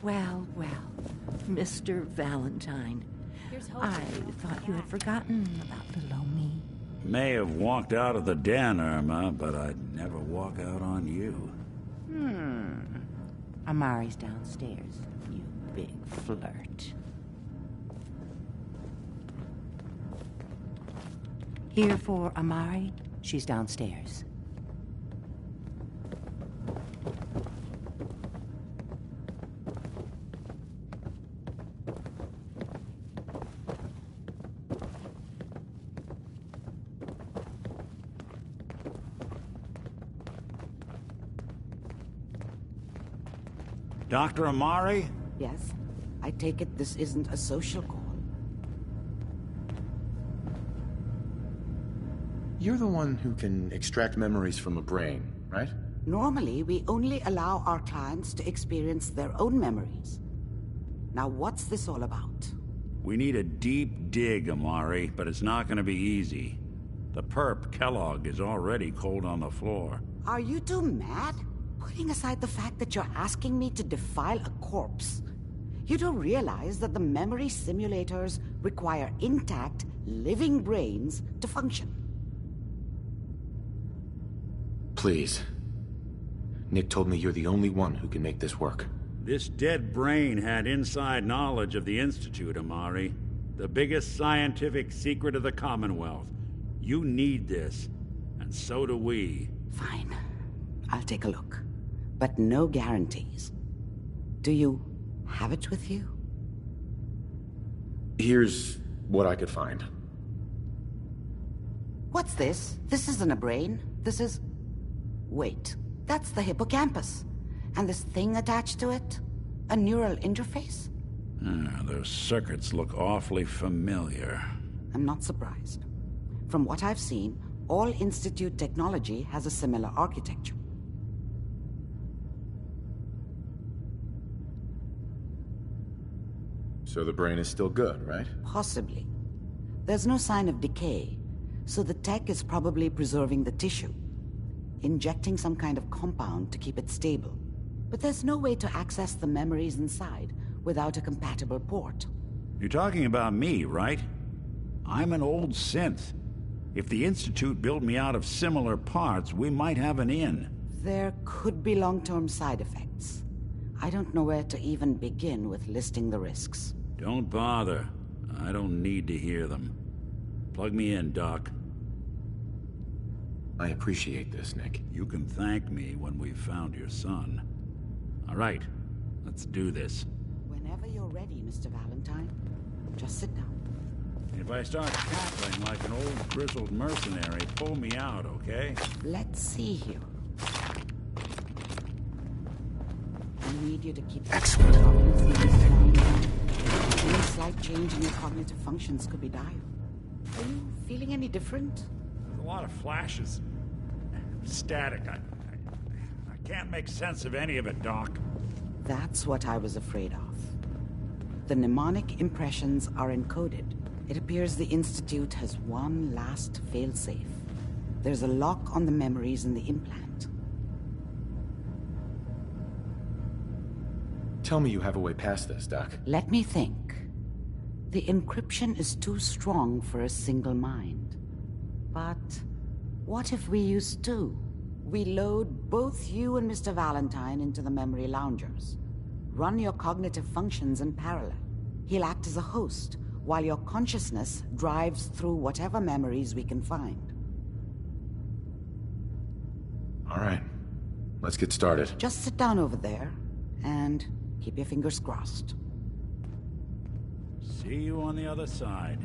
Well, well, Mr. Valentine. I thought you had forgotten about little old me. May have walked out of the den, Irma, but I'd never walk out on you. Amari's downstairs, you big flirt. Here for Amari, she's downstairs. Dr. Amari? Yes? I take it this isn't a social call. You're the one who can extract memories from a brain, right? Normally, we only allow our clients to experience their own memories. Now, what's this all about? We need a deep dig, Amari, but it's not gonna be easy. The perp, Kellogg, is already cold on the floor. Are you two mad? Putting aside the fact that you're asking me to defile a corpse, you do realize that the memory simulators require intact, living brains to function. Please. Nick told me you're the only one who can make this work. This dead brain had inside knowledge of the Institute, Amari. The biggest scientific secret of the Commonwealth. You need this, and so do we. Fine. I'll take a look. But no guarantees. Do you have it with you? Here's what I could find. What's this? This isn't a brain. This is... Wait, that's the hippocampus. And this thing attached to it? A neural interface? Those circuits look awfully familiar. I'm not surprised. From what I've seen, all Institute technology has a similar architecture. So the brain is still good, right? Possibly. There's no sign of decay, so the tech is probably preserving the tissue, injecting some kind of compound to keep it stable. But there's no way to access the memories inside without a compatible port. You're talking about me, right? I'm an old synth. If the Institute built me out of similar parts, we might have an in. There could be long-term side effects. I don't know where to even begin with listing the risks. Don't bother. I don't need to hear them. Plug me in, Doc. I appreciate this, Nick. You can thank me when we've found your son. All right, let's do this. Whenever you're ready, Mr. Valentine. Just sit down. If I start cackling like an old grizzled mercenary, pull me out, okay? Let's see here. I need you to keep... Excellent. Any slight change in your cognitive functions could be dire. Are you feeling any different? There's a lot of flashes. Static. I can't make sense of any of it, Doc. That's what I was afraid of. The mnemonic impressions are encoded. It appears the Institute has one last failsafe. There's a lock on the memories in the implant. Tell me you have a way past this, Doc. Let me think. The encryption is too strong for a single mind. But what if we use two? We load both you and Mr. Valentine into the memory loungers. Run your cognitive functions in parallel. He'll act as a host, while your consciousness drives through whatever memories we can find. All right. Let's get started. Just sit down over there, and keep your fingers crossed. See you on the other side.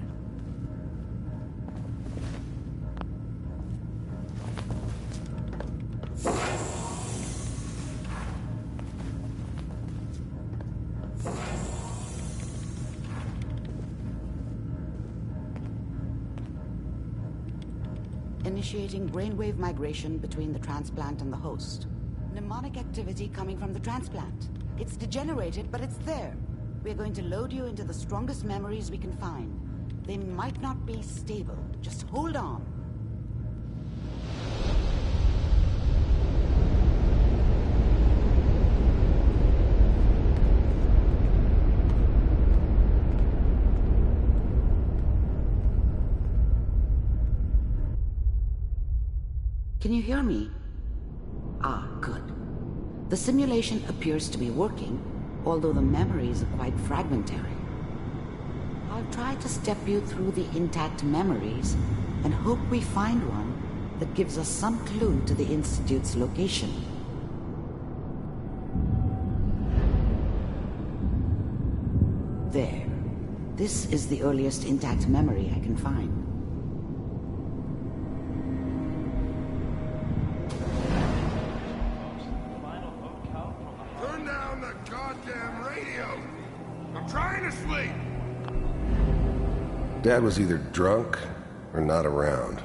Initiating brainwave migration between the transplant and the host. Mnemonic activity coming from the transplant. It's degenerated, but it's there. We're going to load you into the strongest memories we can find. They might not be stable. Just hold on. Can you hear me? Ah, good. The simulation appears to be working, although the memories are quite fragmentary. I'll try to step you through the intact memories and hope we find one that gives us some clue to the Institute's location. There. This is the earliest intact memory I can find. Turn down the goddamn radio! I'm trying to sleep! Dad was either drunk or not around.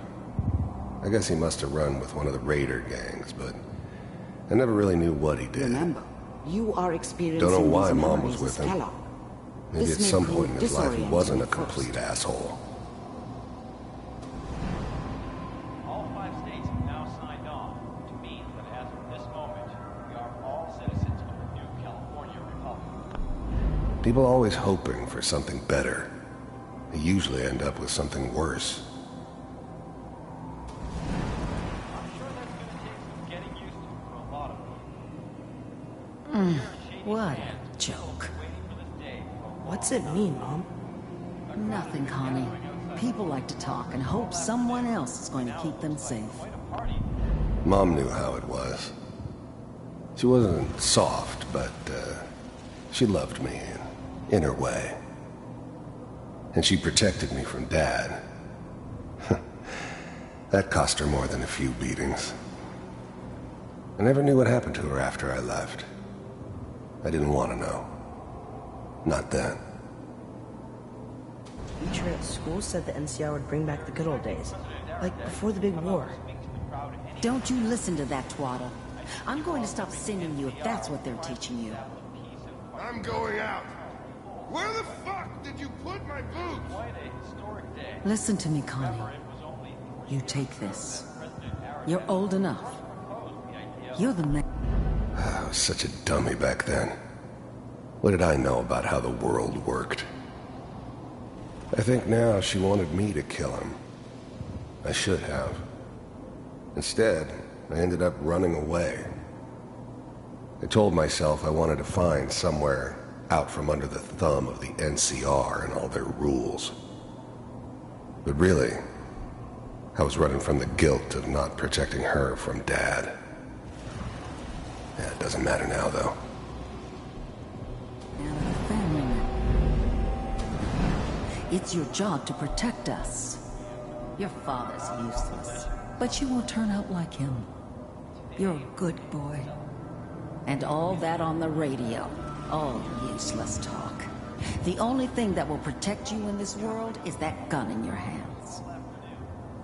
I guess he must have run with one of the raider gangs, but I never really knew what he did. Remember, you are experiencing Don't know why these Mom memories was with as him. Kellogg. Maybe This at may some prove point in his life he wasn't a disorienting complete first. asshole. All 5 states have now signed on, which means that as of this moment, we are all citizens of the new California Republic. People always hoping for something better. They usually end up with something worse. I'm sure that's going to take some getting used to for a lot of them. What a joke. Waiting for this day for a What's it mean, Mom? Nothing, Connie. People like to talk and hope someone else is going to keep them safe. Mom knew how it was. She wasn't soft, but she loved me in her way. And she protected me from Dad. That cost her more than a few beatings. I never knew what happened to her after I left. I didn't want to know. Not then. Teacher at school said the NCR would bring back the good old days. Like before the big war. Don't you listen to that twaddle. I'm going to stop singing you if that's what they're teaching you. I'm going out. Where the fuck did you put my boots? Listen to me, Connie. You take this. You're old enough. You're the man. I was such a dummy back then. What did I know about how the world worked? I think now she wanted me to kill him. I should have. Instead, I ended up running away. I told myself I wanted to find somewhere out from under the thumb of the NCR and all their rules. But really, I was running from the guilt of not protecting her from Dad. Yeah, it doesn't matter now, though. Now the family man. It's your job to protect us. Your father's useless, but you won't turn out like him. You're a good boy. And all that on the radio. All useless talk. The only thing that will protect you in this world is that gun in your hands.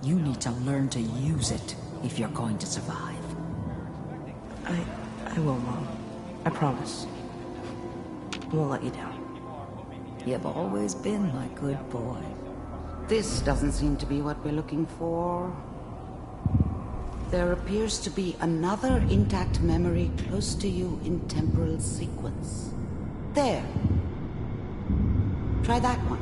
You need to learn to use it if you're going to survive. I will, Mom. I promise. I won't let you down. You've always been my good boy. This doesn't seem to be what we're looking for. There appears to be another intact memory close to you in temporal sequence. There. Try that one.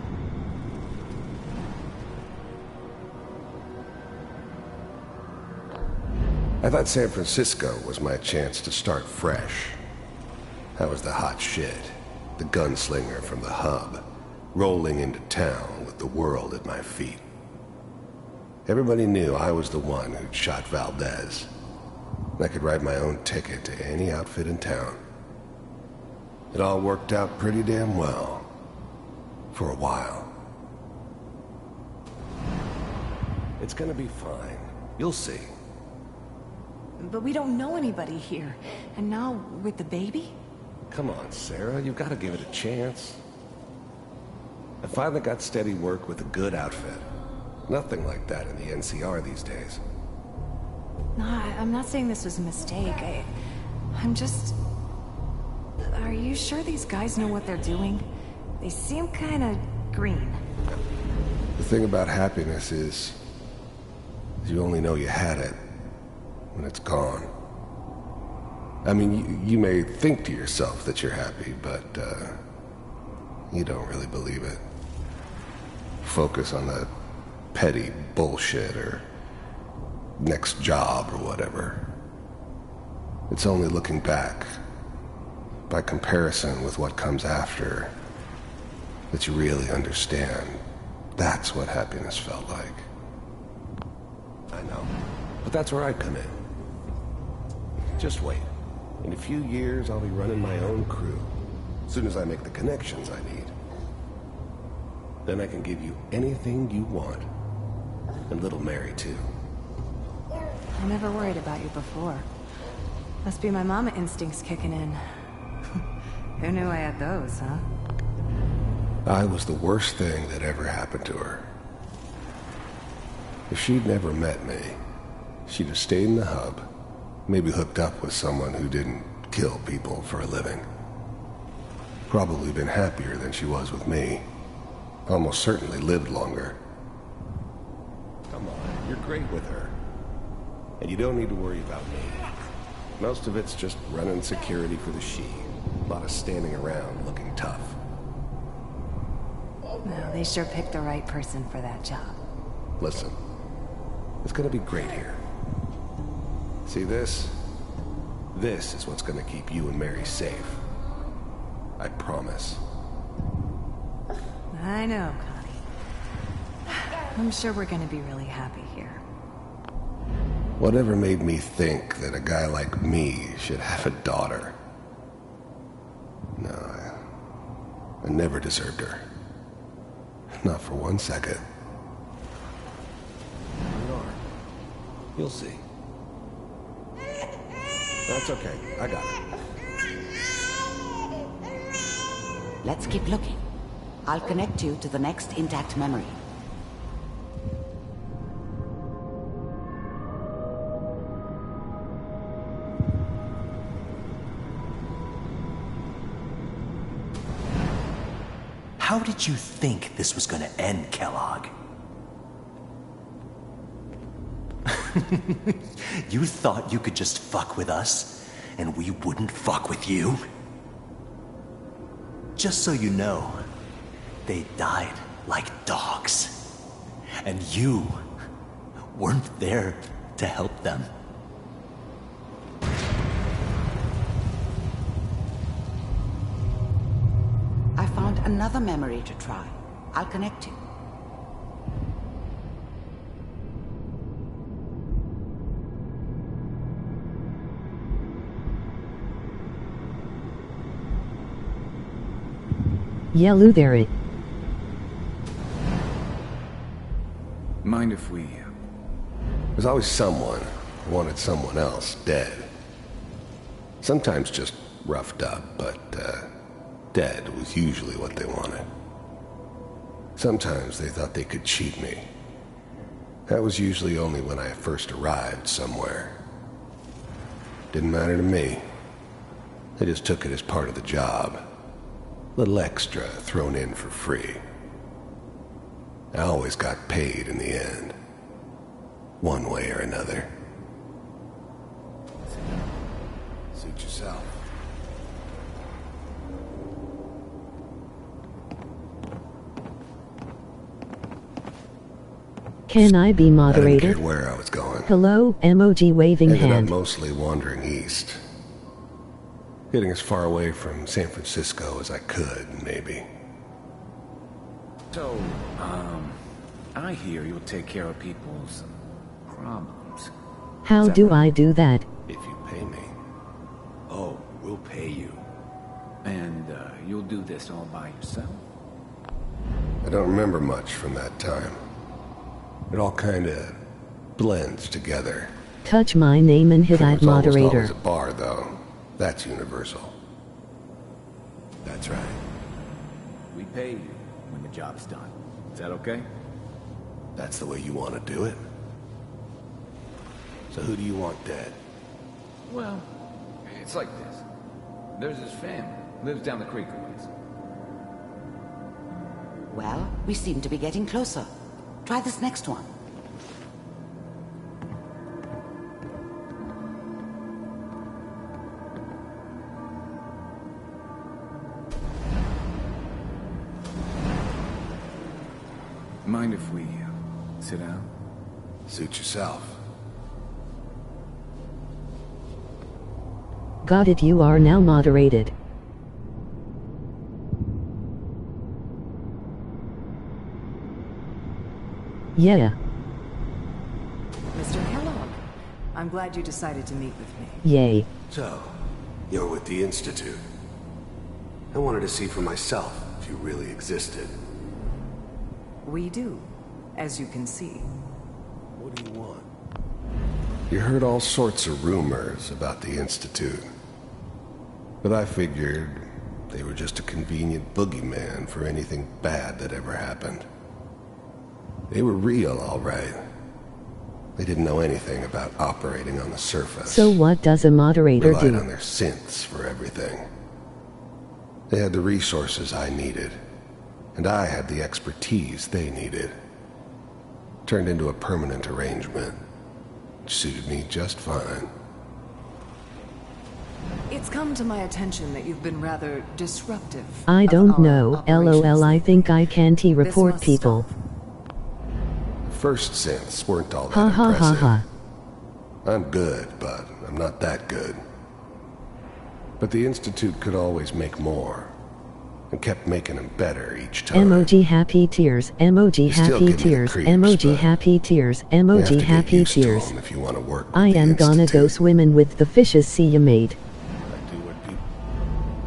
I thought San Francisco was my chance to start fresh. I was the hot shit, the gunslinger from the hub, rolling into town with the world at my feet. Everybody knew I was the one who'd shot Valdez. I could write my own ticket to any outfit in town. It all worked out pretty damn well. For a while. It's gonna be fine. You'll see. But we don't know anybody here. And now, with the baby? Come on, Sarah. You've got to give it a chance. I finally got steady work with a good outfit. Nothing like that in the NCR these days. No, I'm not saying this was a mistake. I'm just... Are you sure these guys know what they're doing? They seem kind of green. The thing about happiness is you only know you had it when it's gone. I mean, you may think to yourself that you're happy, but you don't really believe it. Focus on the petty bullshit or next job or whatever. It's only looking back, by comparison with what comes after, that you really understand. That's what happiness felt like. I know, but that's where I come in. Just wait. In a few years, I'll be running my own crew. As soon as I make the connections I need. Then I can give you anything you want. And little Mary, too. I never worried about you before. Must be my mama instincts kicking in. Who knew I had those, huh? I was the worst thing that ever happened to her. If she'd never met me, she'd have stayed in the hub, maybe hooked up with someone who didn't kill people for a living. Probably been happier than she was with me. Almost certainly lived longer. Come on, you're great with her. And you don't need to worry about me. Most of it's just running security for the she. A lot of standing around looking tough. Well, they sure picked the right person for that job. Listen, it's gonna be great here. See this? This is what's gonna keep you and Mary safe. I promise. I know, Connie. I'm sure we're gonna be really happy here. Whatever made me think that a guy like me should have a daughter? No, I never deserved her. Not for 1 second. You are. You'll see. That's okay. I got it. Let's keep looking. I'll connect you to the next intact memory. How did you think this was gonna end, Kellogg? You thought you could just fuck with us, and we wouldn't fuck with you? Just so you know, they died like dogs. And you weren't there to help them. I found another memory to try. I'll connect you. Yellow there. Mind if we... There's always someone who wanted someone else dead. Sometimes just roughed up, but dead was usually what they wanted. Sometimes they thought they could cheat me. That was usually only when I first arrived somewhere. Didn't matter to me. I just took it as part of the job. Little extra thrown in for free. I always got paid in the end. One way or another. Suit yourself. Can I be I moderated? didn't care where I was going. Hello, emoji waving Ended hand. up mostly wandering east. Getting as far away from San Francisco as I could, maybe. So, I hear you'll take care of people's problems. How do I do that? If you pay me. Oh, we'll pay you. And, you'll do this all by yourself? I don't remember much from that time. It all kinda blends together. Touch my name and hit add It's almost moderator. always a bar, though. That's universal. That's right. We pay you when the job's done. Is that okay? That's the way you want to do it. So who do you want dead? Well, it's like this. There's his family. Lives down the creek a ways. Well, we seem to be getting closer. Try this next one. Mind if we sit down? Suit yourself. Got it, you are now moderated. Yeah. Mr. Kellogg, I'm glad you decided to meet with me. Yay. So, you're with the Institute. I wanted to see for myself if you really existed. We do, as you can see. What do you want? You heard all sorts of rumors about the Institute. But I figured they were just a convenient boogeyman for anything bad that ever happened. They were real, all right. They didn't know anything about operating on the surface. So what does a moderator Relied do? on their synths for everything. They had the resources I needed, and I had the expertise they needed. Turned into a permanent arrangement, which suited me just fine. It's come to my attention that you've been rather disruptive. I of don't our know. operations. LOL, I think I can't report must people. First synths weren't all that Ha ha ha impressive. ha. I'm good, but I'm not that good. But the Institute could always make more, and kept making them better each time. Emoji happy tears. Emoji You still happy give me the tears. creeps, Emoji but happy tears. You have to Emoji get happy used to tears. 'em if you want to work with I the am gonna go Institute. swimming with the fishes. See you, mate.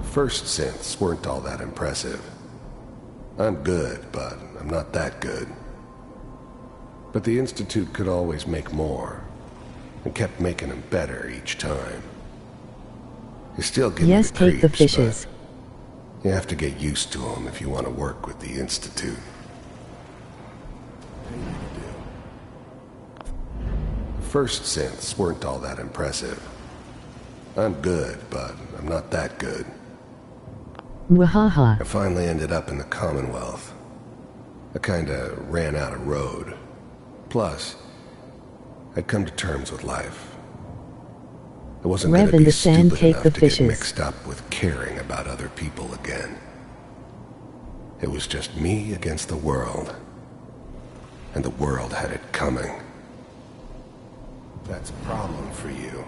First synths weren't all that impressive. I'm good, but I'm not that good. But the Institute could always make more, and kept making them better each time. You still give Yes, me the take the creeps, fishes. but you have to get used to them if you want to work with the Institute. First synths weren't all that impressive. I'm good, but I'm not that good. Mwahaha. I finally ended up in the Commonwealth. I kinda ran out of road. Plus, I'd come to terms with life. I wasn't Rev gonna in be the sand, stupid take enough the to fishes. get mixed up with caring about other people again. It was just me against the world. And the world had it coming. That's a problem for you.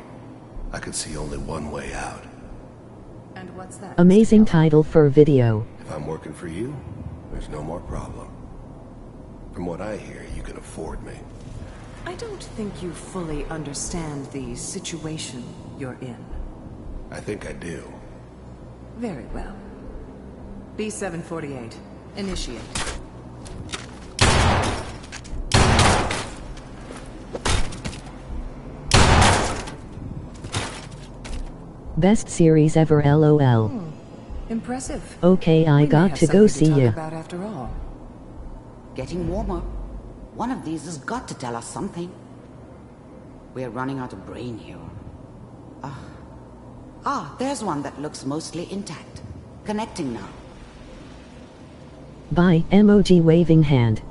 I could see only one way out. And what's that? Amazing title for video. If I'm working for you, there's no more problem. From what I hear, you can afford me. I don't think you fully understand the situation you're in. I think I do. Very well. B-748. Initiate. Best series ever. LOL. Impressive. Okay, I We may got have to go something see talk ya. about after all. Getting warmer. One of these has got to tell us something. We're running out of brain here. There's one that looks mostly intact. Connecting now. Bye. Emoji waving hand.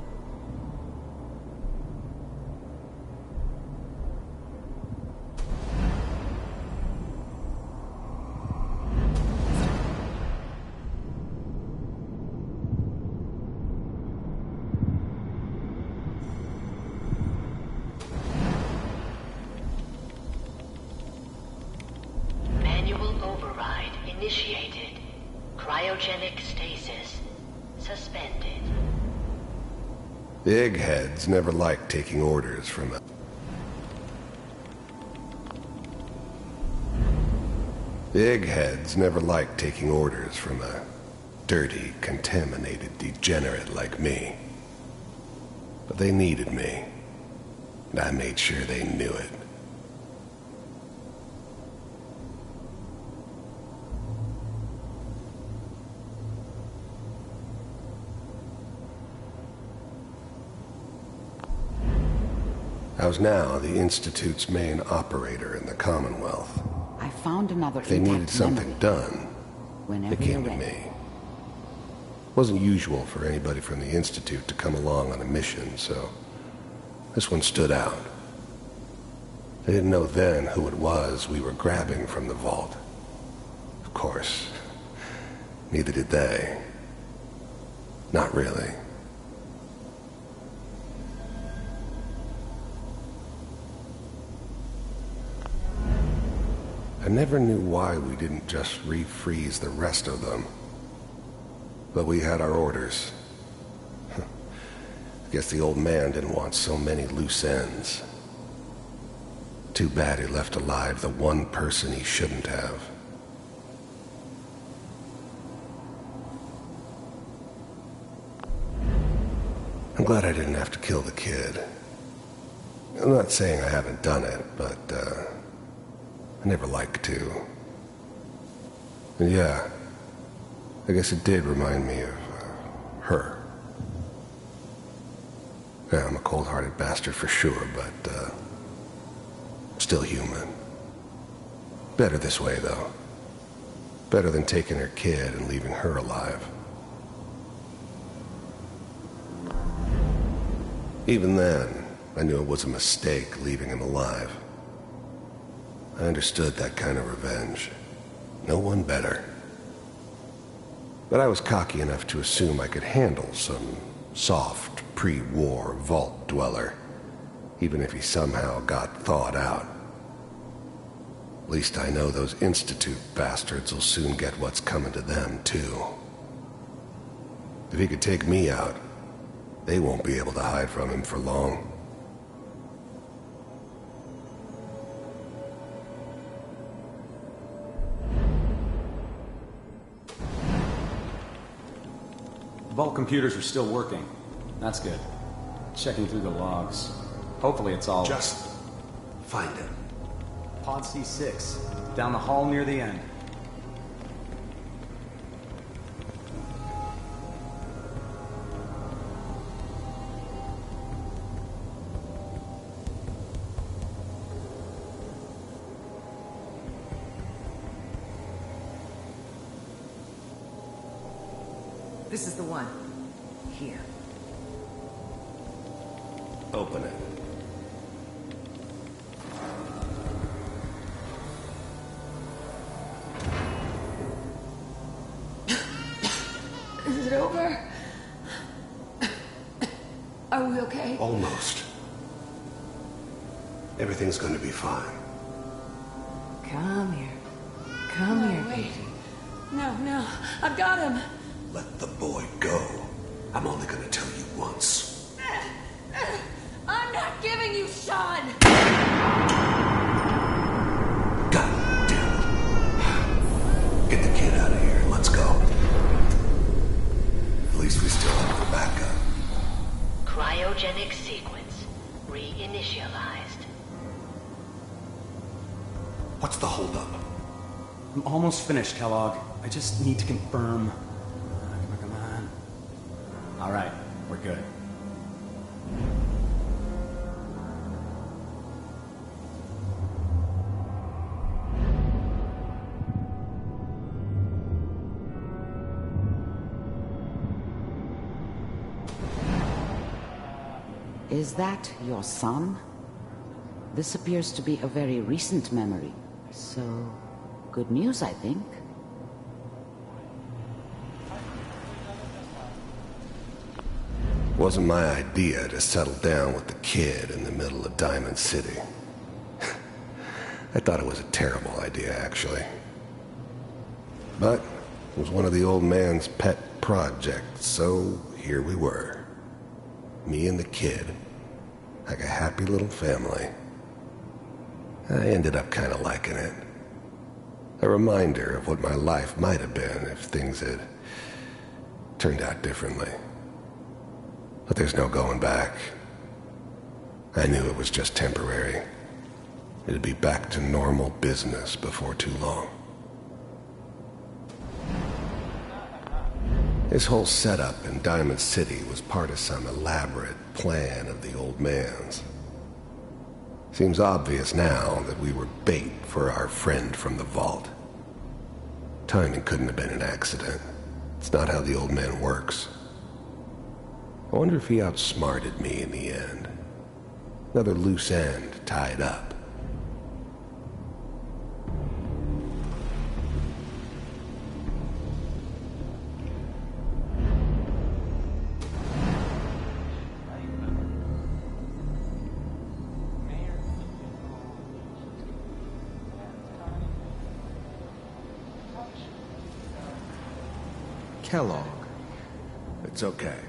Manual override initiated. Cryogenic stasis suspended. The eggheads never liked taking orders from a... The eggheads never liked taking orders from a dirty, contaminated degenerate like me. But they needed me, and I made sure they knew it. I was now the Institute's main operator in the Commonwealth. I found another If they intact needed something memory. done, Whenever they came you're to ready. me. It wasn't usual for anybody from the Institute to come along on a mission, so this one stood out. I didn't know then who it was we were grabbing from the vault. Of course, neither did they. Not really. I never knew why we didn't just refreeze the rest of them. But we had our orders. I guess the old man didn't want so many loose ends. Too bad he left alive the one person he shouldn't have. I'm glad I didn't have to kill the kid. I'm not saying I haven't done it, but, I never liked to. And yeah, I guess it did remind me of, her. Yeah, I'm a cold-hearted bastard for sure, but, still human. Better this way, though. Better than taking her kid and leaving her alive. Even then, I knew it was a mistake leaving him alive. I understood that kind of revenge. No one better. But I was cocky enough to assume I could handle some soft, pre-war vault dweller, even if he somehow got thawed out. At least I know those Institute bastards will soon get what's coming to them, too. If he could take me out, they won't be able to hide from him for long. Vault computers are still working. That's good. Checking through the logs. Hopefully it's all... Just find it. Pod C6, down the hall near the end. This is the one. Here. Open it. Is it over? Are we okay? Almost. Everything's gonna be fine. Come here. Come here, wait. baby. No, I've got him. Let the boy go. I'm only gonna tell you once. I'm not giving you Sean! God damn it. Get the kid out of here. Let's go. At least we still have the backup. Cryogenic sequence reinitialized. What's the holdup? I'm almost finished, Kellogg. I just need to confirm. Come on. All right, we're good. Is that your son? This appears to be a very recent memory. So, good news, I think. Wasn't my idea to settle down with the kid in the middle of Diamond City. I thought it was a terrible idea, actually. But it was one of the old man's pet projects, so here we were. Me and the kid, like a happy little family. I ended up kind of liking it. A reminder of what my life might have been if things had turned out differently. But there's no going back. I knew it was just temporary. It'd be back to normal business before too long. His whole setup in Diamond City was part of some elaborate plan of the old man's. Seems obvious now that we were bait for our friend from the vault. Timing couldn't have been an accident. It's not how the old man works. I wonder if he outsmarted me in the end. Another loose end tied up. Kellogg. It's okay.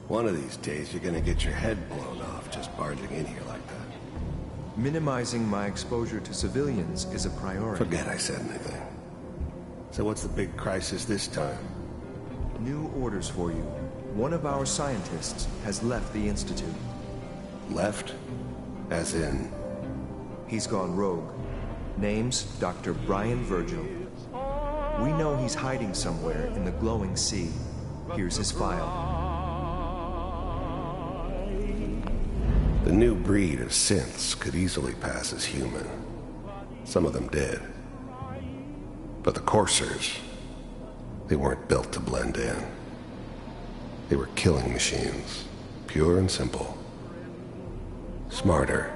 One of these days, you're gonna get your head blown off just barging in here like that. Minimizing my exposure to civilians is a priority. Forget I said anything. So what's the big crisis this time? New orders for you. One of our scientists has left the Institute. Left? As in? He's gone rogue. Name's Dr. Brian Virgil. We know he's hiding somewhere in the glowing sea. Here's his file. The new breed of synths could easily pass as human. Some of them did. But the Coursers, they weren't built to blend in. They were killing machines, pure and simple. Smarter,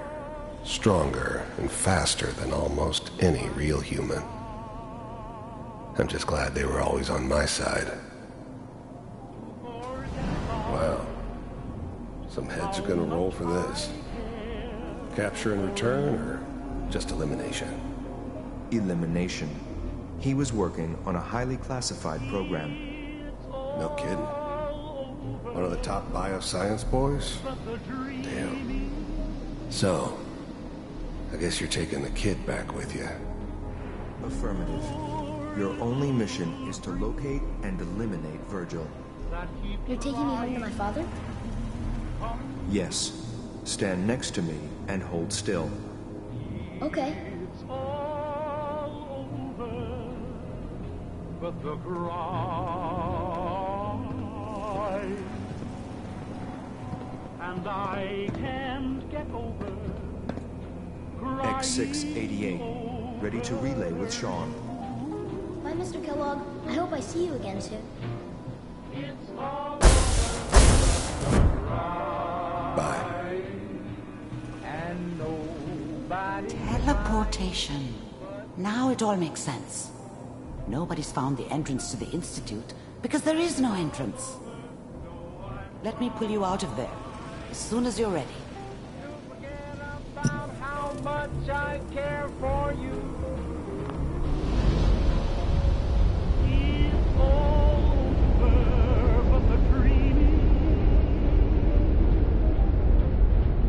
stronger, and faster than almost any real human. I'm just glad they were always on my side. Wow. Some heads are gonna roll for this. Capture and return, or just elimination? Elimination. He was working on a highly classified program. No kidding. One of the top bioscience boys? Damn. So, I guess you're taking the kid back with you. Affirmative. Your only mission is to locate and eliminate Virgil. You're taking me home to my father? Yes. Stand next to me and hold still. Okay. But the cry, and I can't get over X688, ready to relay with Sean. Bye, Mr. Kellogg. I hope I see you again soon. Bye. Teleportation. Now it all makes sense. Nobody's found the entrance to the Institute because there is no entrance. Let me pull you out of there as soon as you're ready. how much I care for you. It's over, but the dreaming,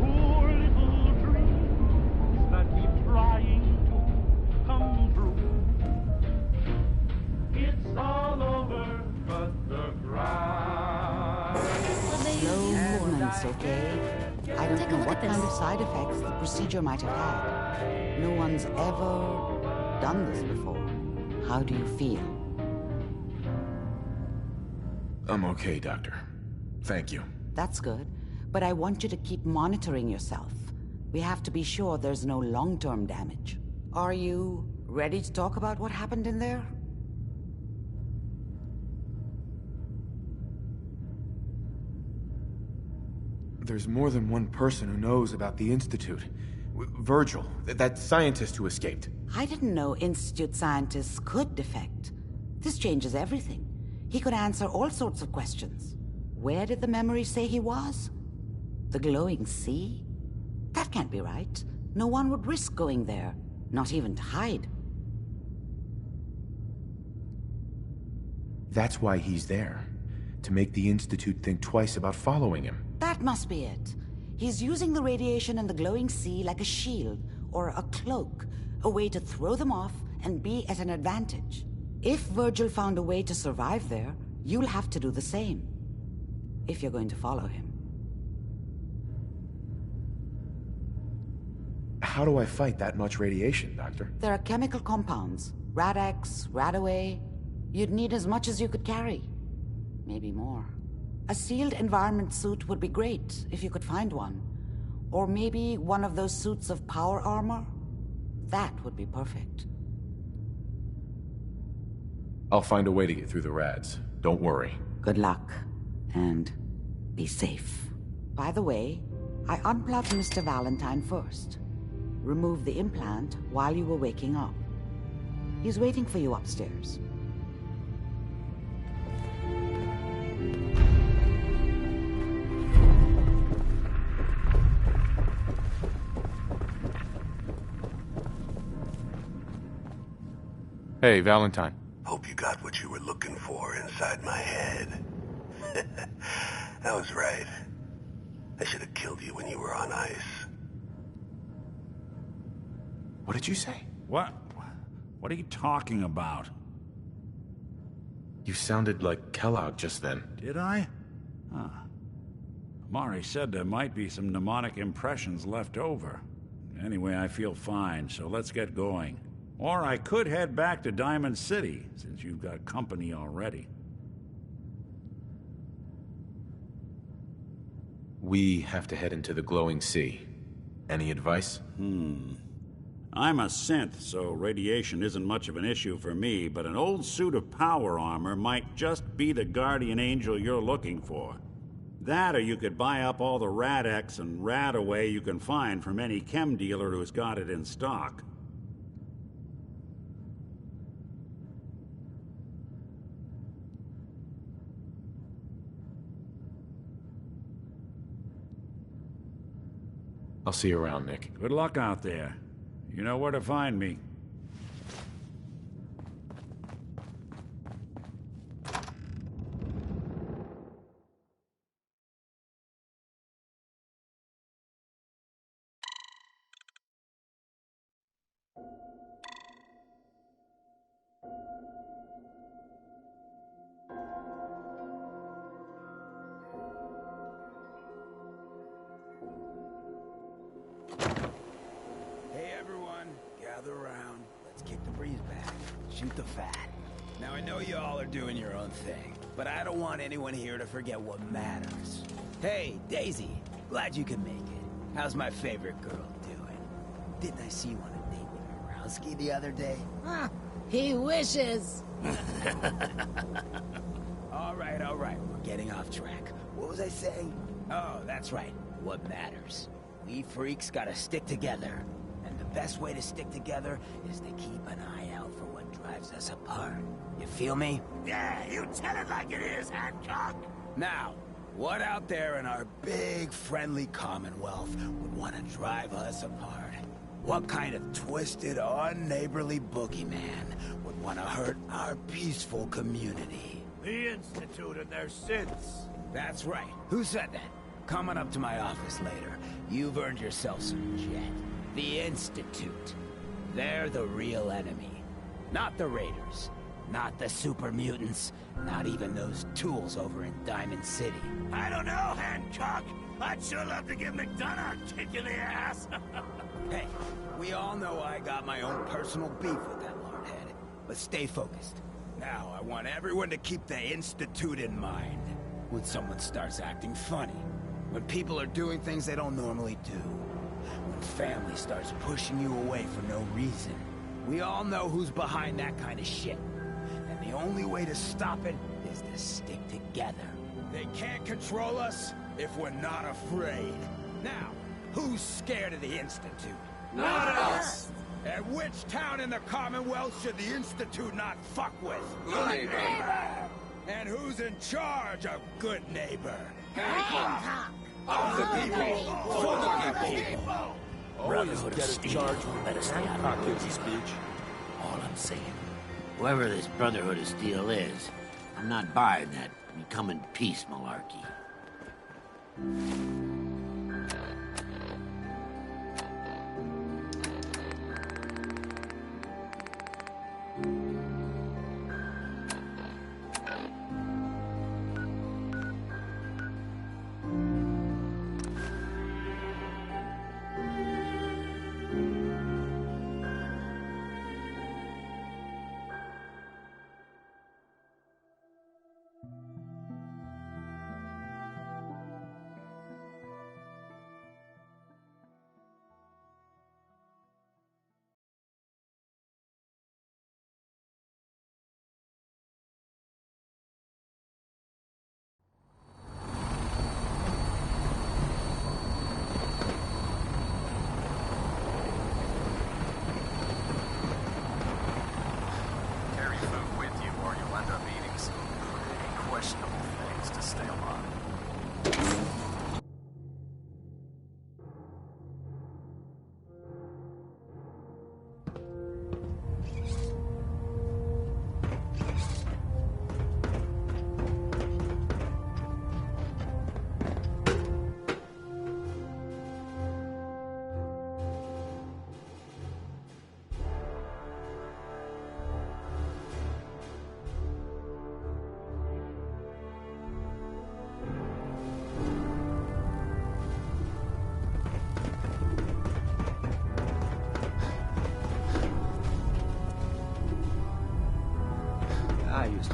poor little dreams that keep trying to come true. It's all over, but the cry. Slow movements, okay? I don't know what kind of side effects the procedure might have had. No one's ever done this before. How do you feel? I'm okay, Doctor. Thank you. That's good, but I want you to keep monitoring yourself. We have to be sure there's no long-term damage. Are you ready to talk about what happened in there? There's more than one person who knows about the Institute. Virgil, that scientist who escaped. I didn't know Institute scientists could defect. This changes everything. He could answer all sorts of questions. Where did the memory say he was? The glowing sea? That can't be right. No one would risk going there, not even to hide. That's why he's there. To make the Institute think twice about following him. That must be it. He's using the radiation in the glowing sea like a shield or a cloak, a way to throw them off and be at an advantage. If Virgil found a way to survive there, you'll have to do the same. If you're going to follow him. How do I fight that much radiation, Doctor? There are chemical compounds. Rad-X, Radaway. You'd need as much as you could carry. Maybe more. A sealed environment suit would be great, if you could find one. Or maybe one of those suits of power armor? That would be perfect. I'll find a way to get through the rads. Don't worry. Good luck. And be safe. By the way, I unplugged Mr. Valentine first. Removed the implant while you were waking up. He's waiting for you upstairs. Hey, Valentine. Hope you got what you were looking for inside my head. I was right. I should have killed you when you were on ice. What did you say? What? What are you talking about? You sounded like Kellogg just then. Did I? Huh. Mari said there might be some mnemonic impressions left over. Anyway, I feel fine, so let's get going. Or I could head back to Diamond City, since you've got company already. We have to head into the glowing sea. Any advice? I'm a synth, so radiation isn't much of an issue for me, but an old suit of power armor might just be the guardian angel you're looking for. That, or you could buy up all the Rad-X and Rad-Away you can find from any chem dealer who's got it in stock. I'll see you around, Nick. Good luck out there. You know where to find me. Hey everyone, gather around. Let's kick the breeze back. Shoot the fat. Now I know you all are doing your own thing, but I don't want anyone here to forget what matters. Hey, Daisy, glad you could make it. How's my favorite girl doing? Didn't I see you on a date with Arowski the other day? He wishes. All right, we're getting off track. What was I saying? Oh, that's right, what matters. We freaks gotta stick together. And the best way to stick together is to keep an eye out for what drives us apart. You feel me? Yeah, you tell it like it is, Hancock. Now, what out there in our big, friendly Commonwealth would want to drive us apart? What kind of twisted, unneighborly boogeyman would want to hurt our peaceful community? The Institute and their synths. That's right. Who said that? Coming up to my office later. You've earned yourself some jet. The Institute. They're the real enemy. Not the Raiders. Not the super mutants. Not even those tools over in Diamond City. I don't know, Hancock. I'd sure love to give McDonough a kick in the ass. Hey, we all know I got my own personal beef with that lordhead. But stay focused. Now, I want everyone to keep the Institute in mind. When someone starts acting funny. When people are doing things they don't normally do. When family starts pushing you away for no reason. We all know who's behind that kind of shit. And the only way to stop it is to stick together. They can't control us if we're not afraid. Now, who's scared of the Institute? Not us! And which town in the Commonwealth should the Institute not fuck with? Good neighbor! And who's in charge of good neighbor? Hancock! Of the people! For the people! Brotherhood of Steel. Let us stay out of the speech. All I'm saying, whoever this Brotherhood of Steel is, I'm not buying that we come in peace malarkey.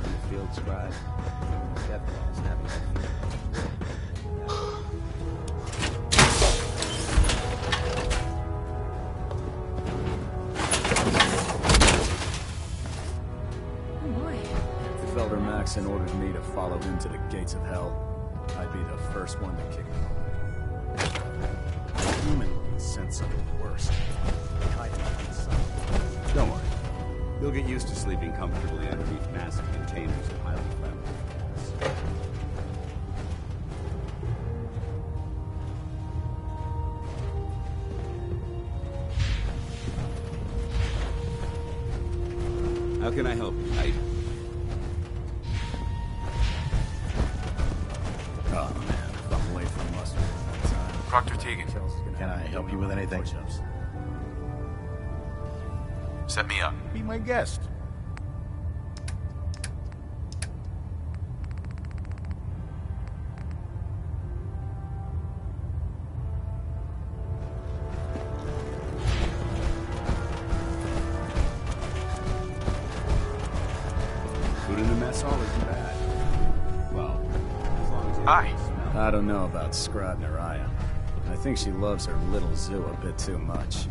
in the field, Scribe. Definitely snapping that field. If Elder Maxon ordered me to follow him to the gates of hell, I'd be the first one to kick him over. Human beings sense something worse. They hide in plain sight. Don't worry. You'll get used to sleeping comfortably underneath massive containers of highly flammable gas. How can I help you, Knight? Oh man, if I'm late for muster all the time. Proctor Tegan. Can I help you with anything? Set me up. Be my guest. Food in the mess hall isn't bad. Well, as long as you I don't know about Scrod Naraya. I think she loves her little zoo a bit too much.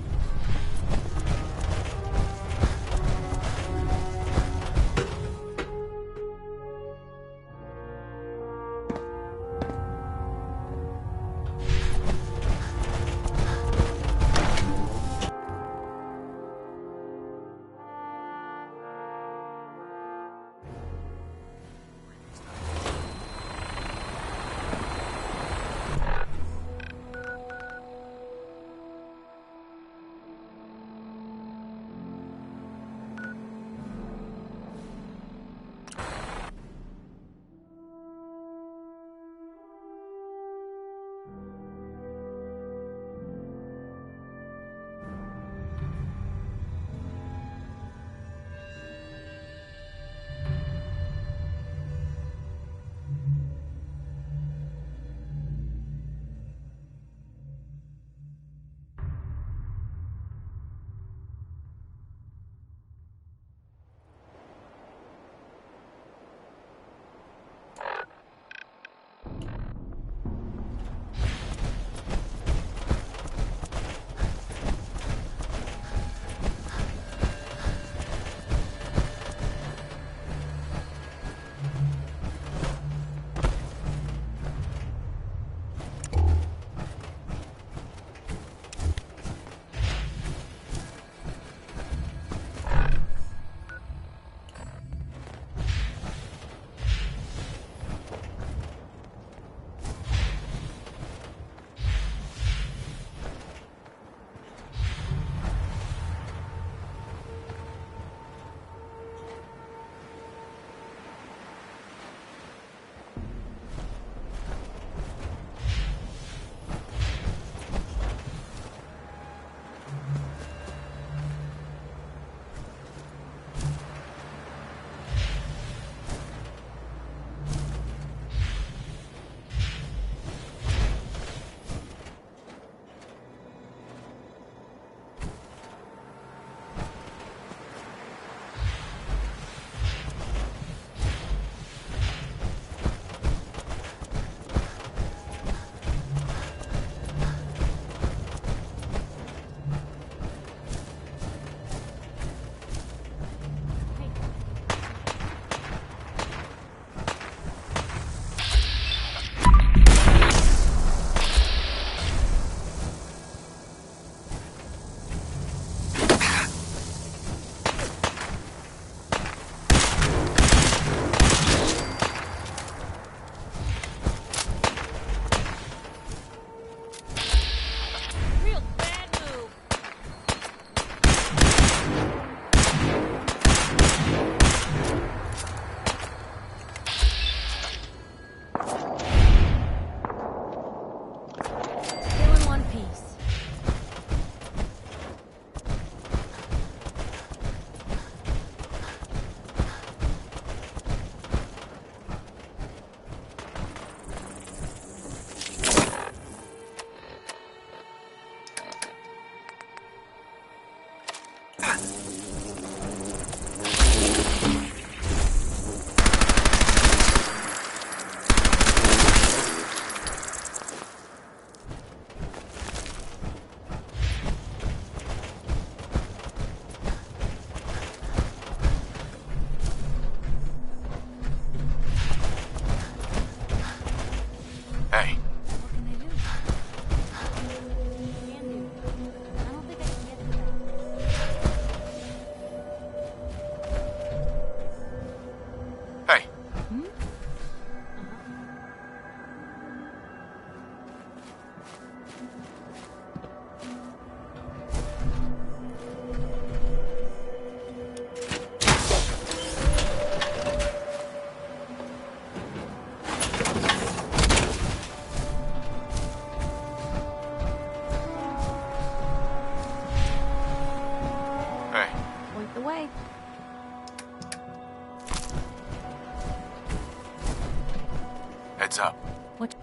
Heads up. What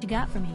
you got for me?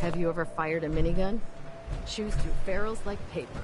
Have you ever fired a minigun? Chews through barrels like paper.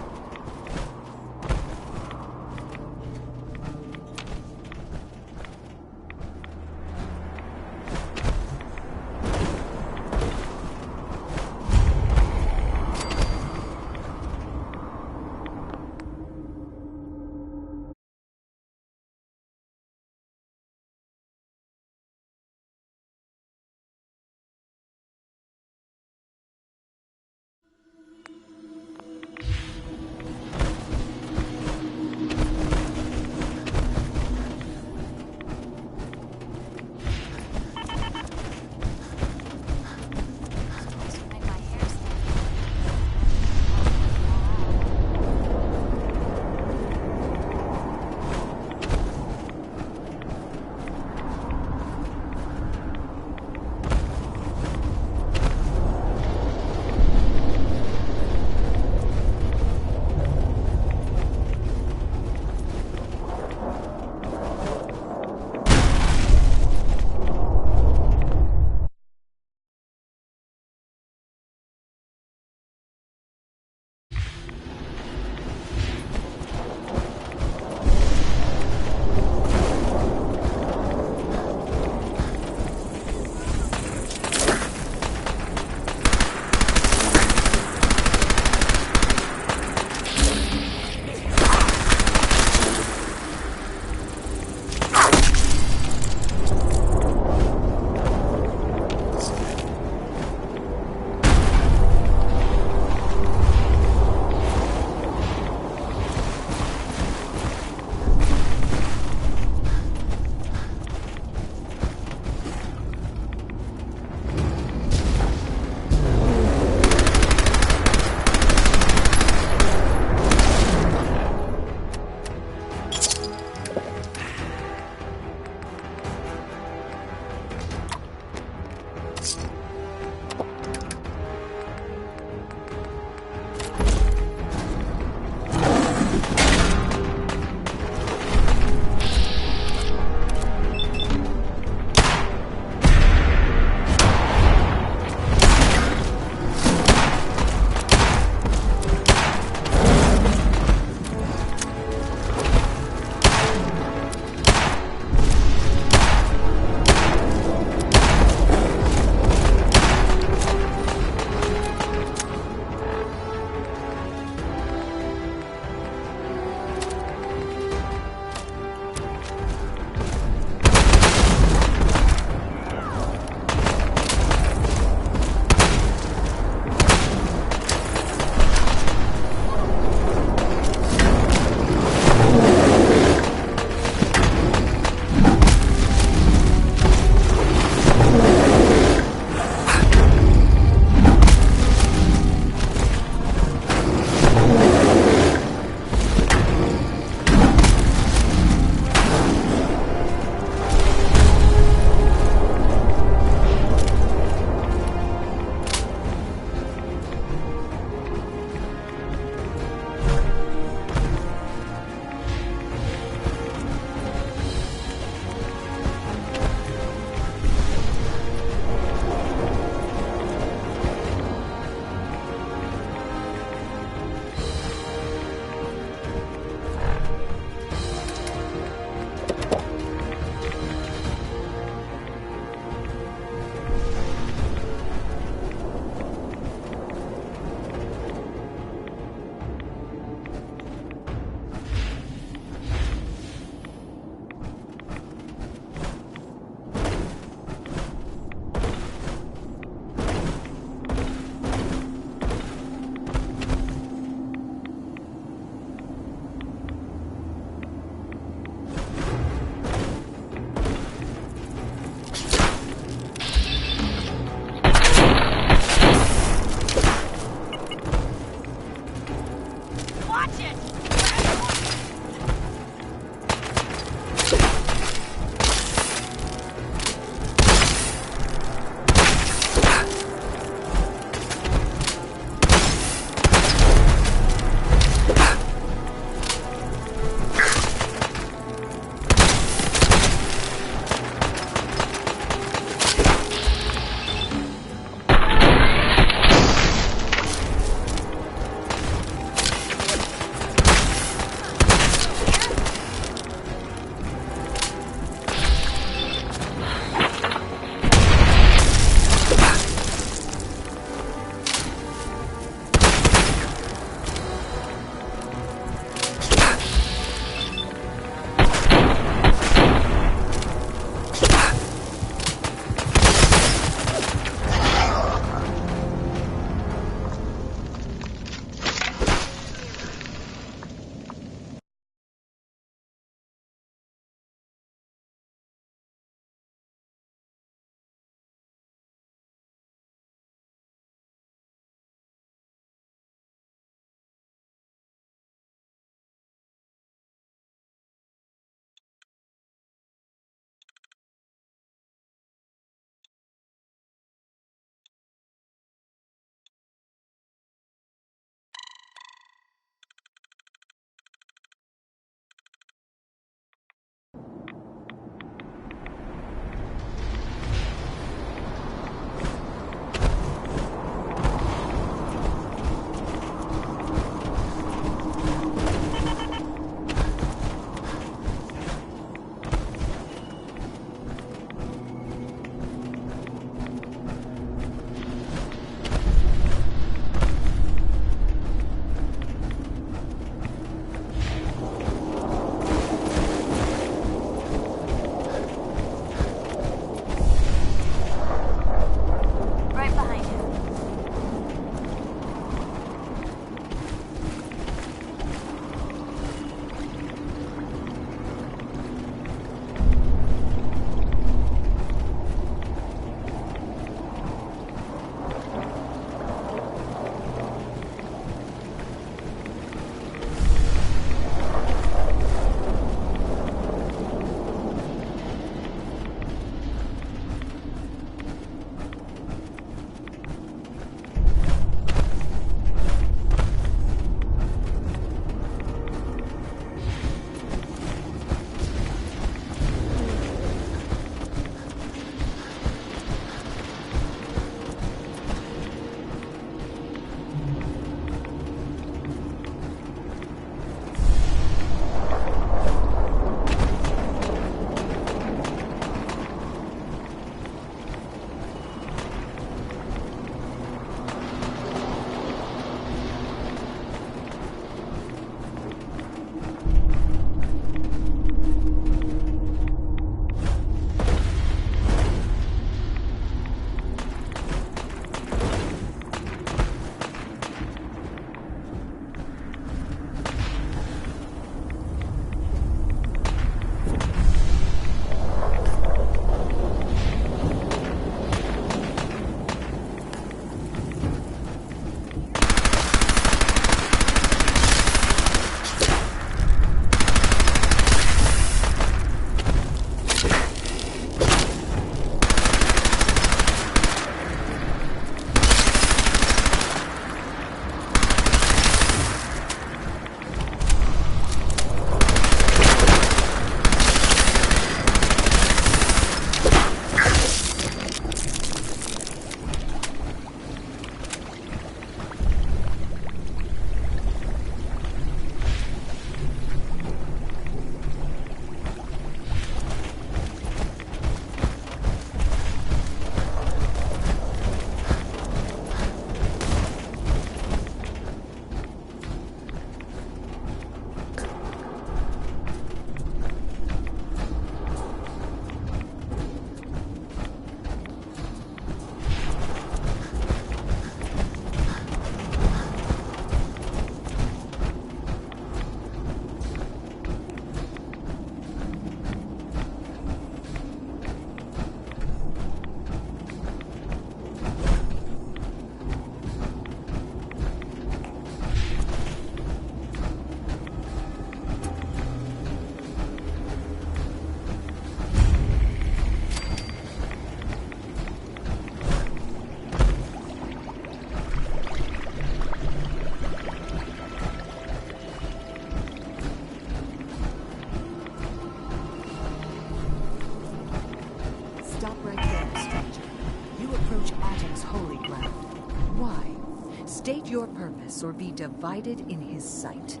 State your purpose or be divided in his sight.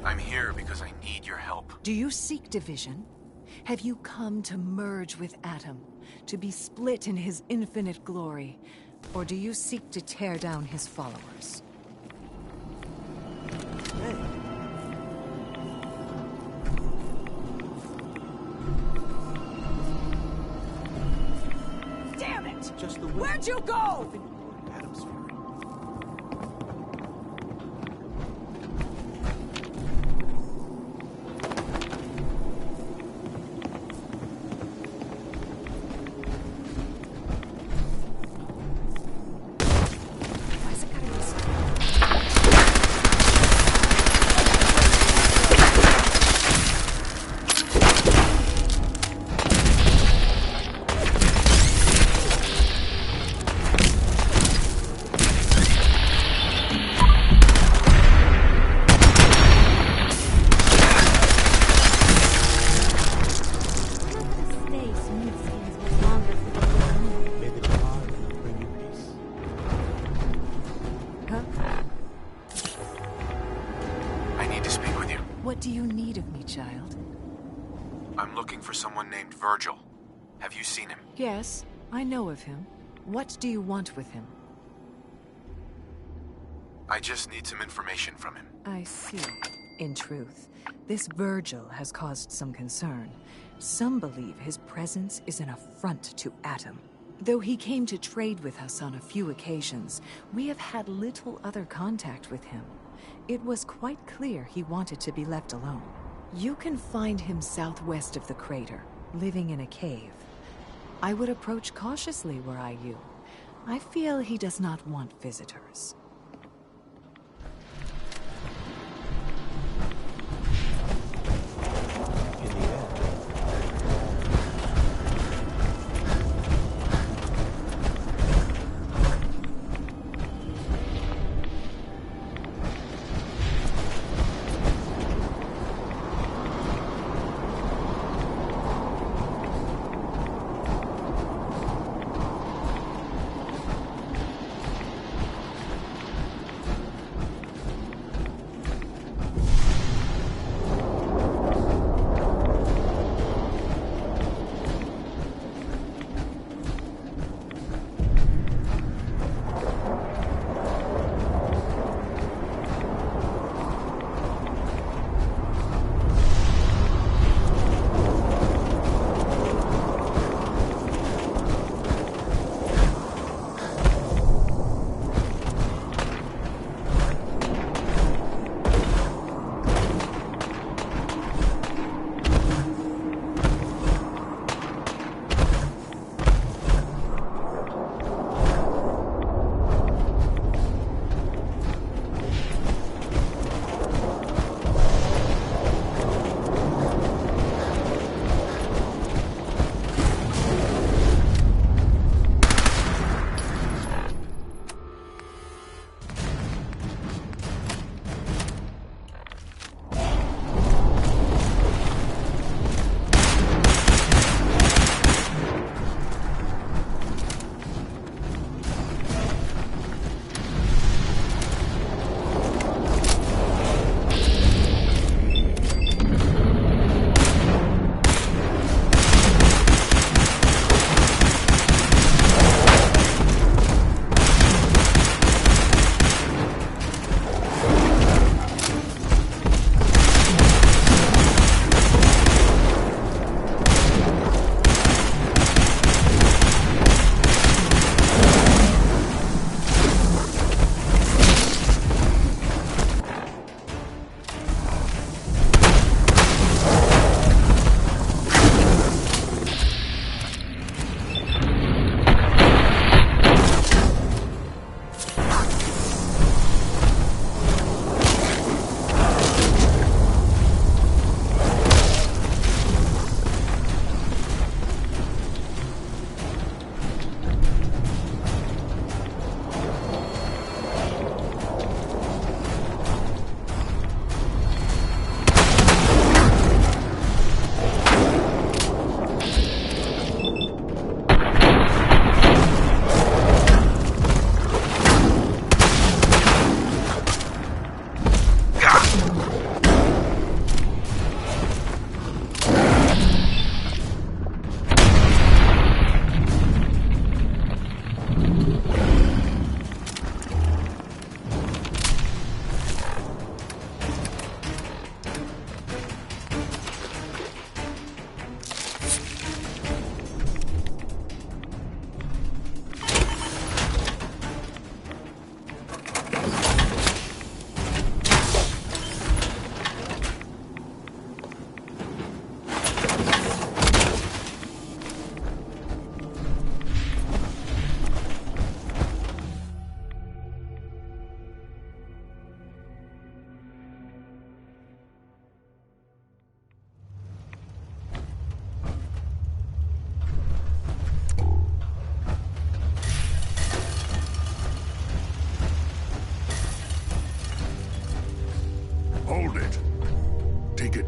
I'm here because I need your help. Do you seek division? Have you come to merge with Atom, to be split in his infinite glory? Or do you seek to tear down his followers? Damn it! Just the Where'd you go? Adam's fury. What do you need of me, child? I'm looking for someone named Virgil. Have you seen him? Yes, I know of him. What do you want with him? I just need some information from him. I see. In truth, this Virgil has caused some concern. Some believe his presence is an affront to Atom. Though he came to trade with us on a few occasions, we have had little other contact with him. It was quite clear he wanted to be left alone. You can find him southwest of the crater, living in a cave. I would approach cautiously were I you. I feel he does not want visitors.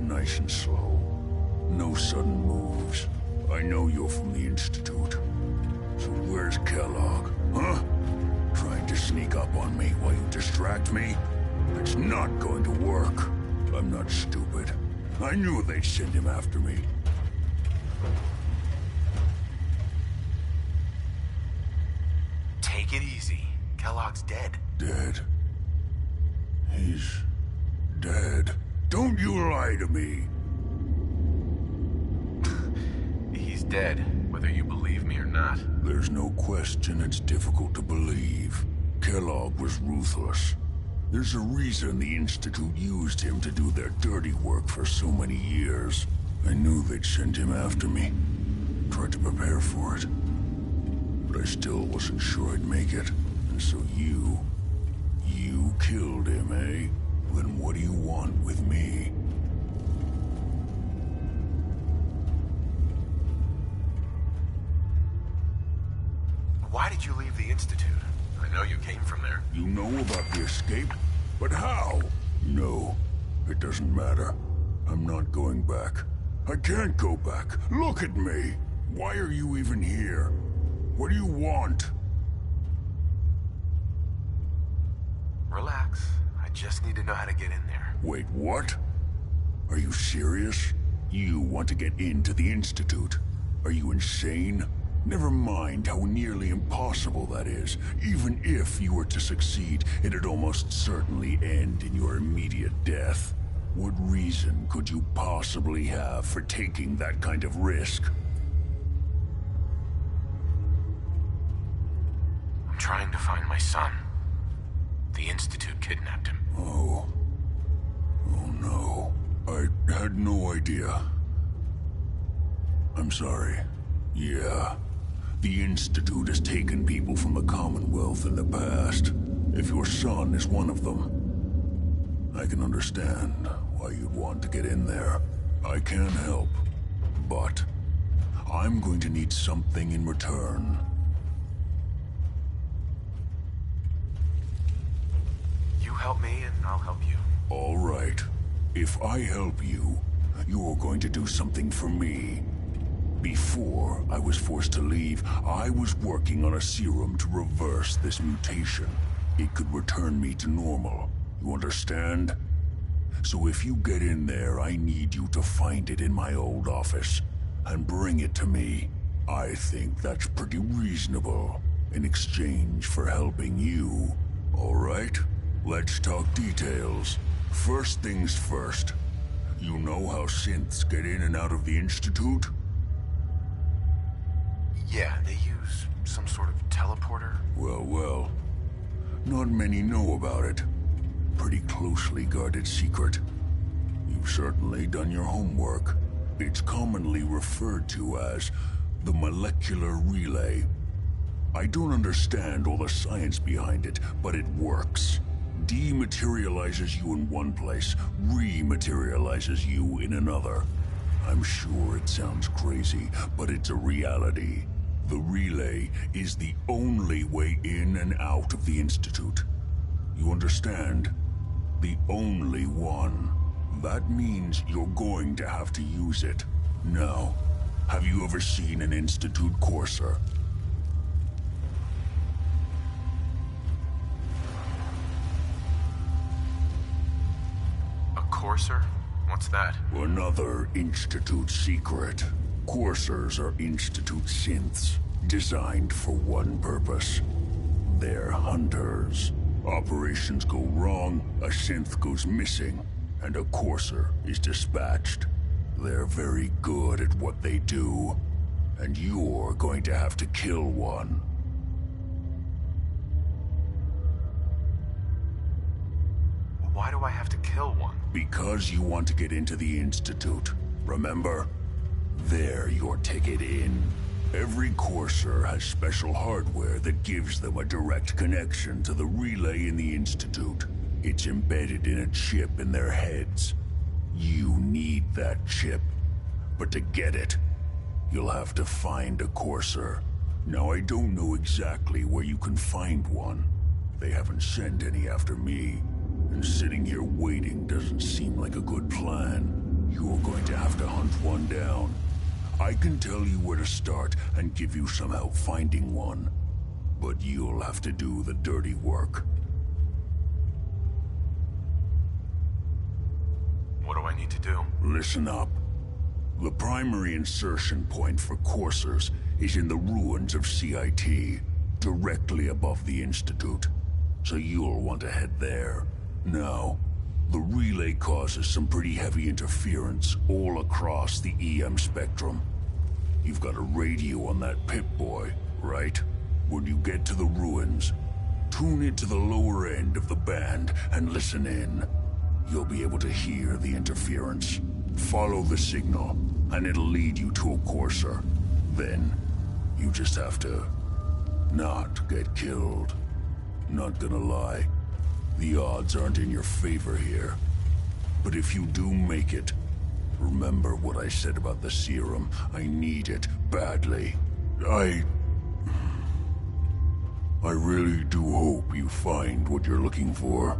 nice and slow. No sudden moves. I know you're from the Institute. So where's Kellogg, huh? Trying to sneak up on me while you distract me? It's not going to work. I'm not stupid. I knew they'd send him after me. Take it easy. Kellogg's dead. Dead? He's dead. Don't you lie to me. He's dead, whether you believe me or not. There's no question it's difficult to believe. Kellogg was ruthless. There's a reason the Institute used him to do their dirty work for so many years. I knew they'd send him after me. Tried to prepare for it. But I still wasn't sure I'd make it. And so you killed him, eh? Then what do you want with me? Why did you leave the Institute? I know you came from there. You know about the escape? But how? No, it doesn't matter. I'm not going back. I can't go back. Look at me. Why are you even here? What do you want? Relax. I just need to know how to get in there. Wait, what? Are you serious? You want to get into the Institute? Are you insane? Never mind how nearly impossible that is. Even if you were to succeed, it'd almost certainly end in your immediate death. What reason could you possibly have for taking that kind of risk? I'm trying to find my son. The Institute kidnapped him. Oh no. I had no idea. I'm sorry. Yeah. The Institute has taken people from the Commonwealth in the past. If your son is one of them, I can understand why you'd want to get in there. I can't help, but I'm going to need something in return. You help me and I'll help you. All right. If I help you, you're going to do something for me. Before I was forced to leave, I was working on a serum to reverse this mutation. It could return me to normal. You understand? So if you get in there, I need you to find it in my old office and bring it to me. I think that's pretty reasonable in exchange for helping you. All right? Let's talk details. First things first. You know how synths get in and out of the Institute? Yeah, they use some sort of teleporter. Well. Not many know about it. Pretty closely guarded secret. You've certainly done your homework. It's commonly referred to as the molecular relay. I don't understand all the science behind it, but it works. Dematerializes you in one place, rematerializes you in another. I'm sure it sounds crazy, but it's a reality. The relay is the only way in and out of the Institute. You understand? The only one. That means you're going to have to use it. Now, have you ever seen an Institute courser? A courser? What's that? Another Institute secret. Coursers are Institute synths, designed for one purpose. They're hunters. Operations go wrong, a synth goes missing, and a courser is dispatched. They're very good at what they do, and you're going to have to kill one. Why do I have to kill one? Because you want to get into the Institute, remember? They're your ticket in. Every courser has special hardware that gives them a direct connection to the relay in the Institute. It's embedded in a chip in their heads. You need that chip. But to get it, you'll have to find a courser. Now, I don't know exactly where you can find one. They haven't sent any after me. And sitting here waiting doesn't seem like a good plan. You're going to have to hunt one down. I can tell you where to start and give you some help finding one. But you'll have to do the dirty work. What do I need to do? Listen up. The primary insertion point for coursers is in the ruins of CIT, directly above the Institute. So you'll want to head there. Now, the relay causes some pretty heavy interference all across the EM spectrum. You've got a radio on that Pip-Boy, right? When you get to the ruins, tune it to the lower end of the band and listen in. You'll be able to hear the interference. Follow the signal, and it'll lead you to a courser. Then, you just have to not get killed. Not gonna lie, the odds aren't in your favor here. But if you do make it, remember what I said about the serum. I need it badly. I really do hope you find what you're looking for.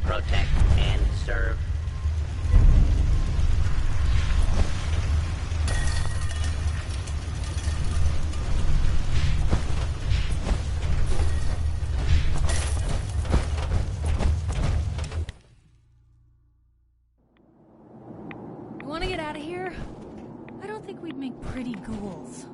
Protect and serve. You want to get out of here? I don't think we'd make pretty ghouls.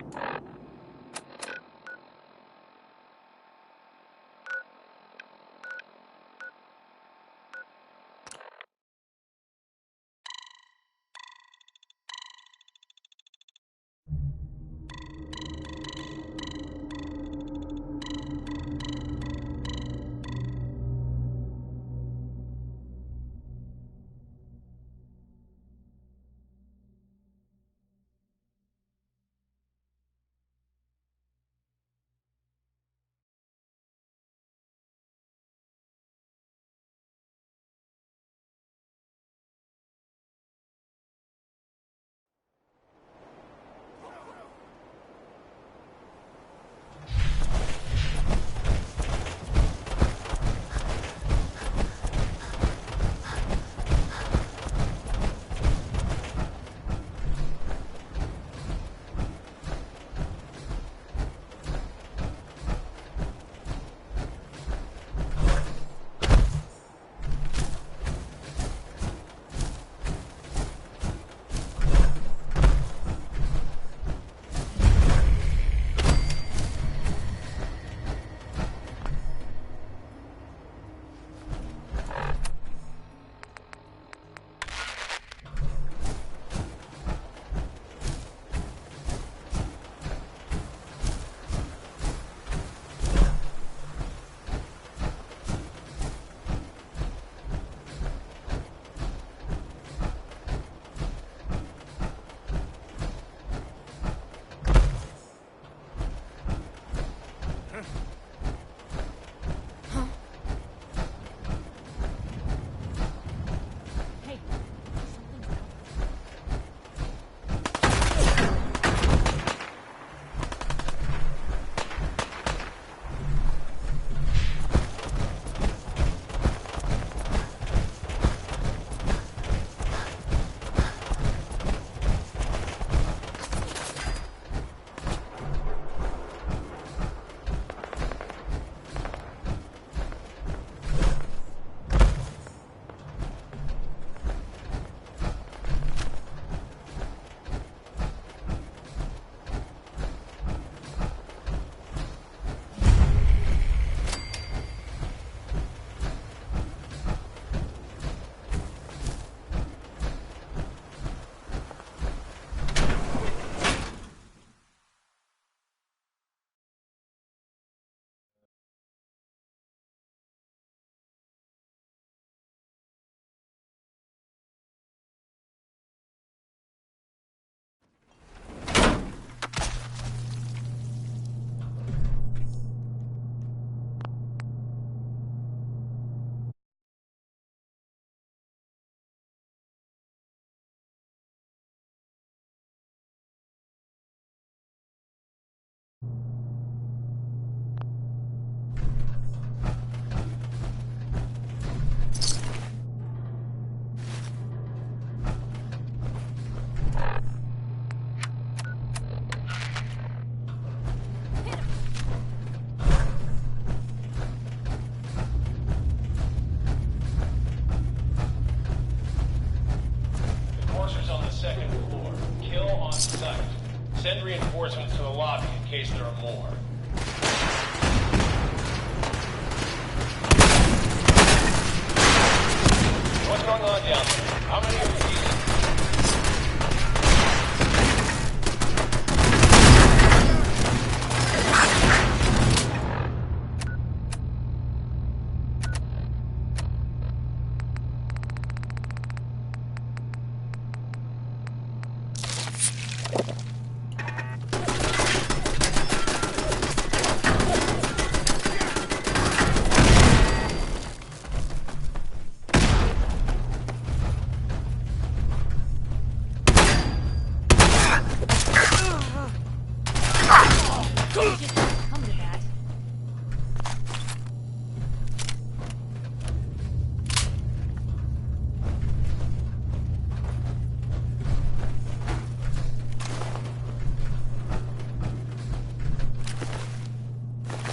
Send reinforcements to the lobby in case there are more. What's going on down there? How many are you?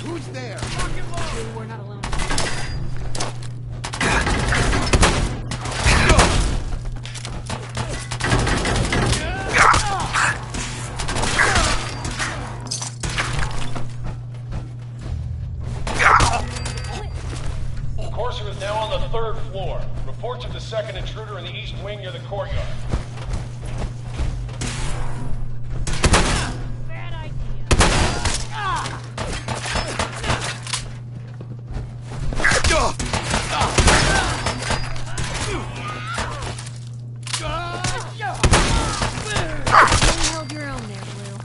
Who's there? We're not alone. Corsair is now on the 3rd floor. Reports of the second intruder in the east wing near the courtyard. Held your own there, Blue.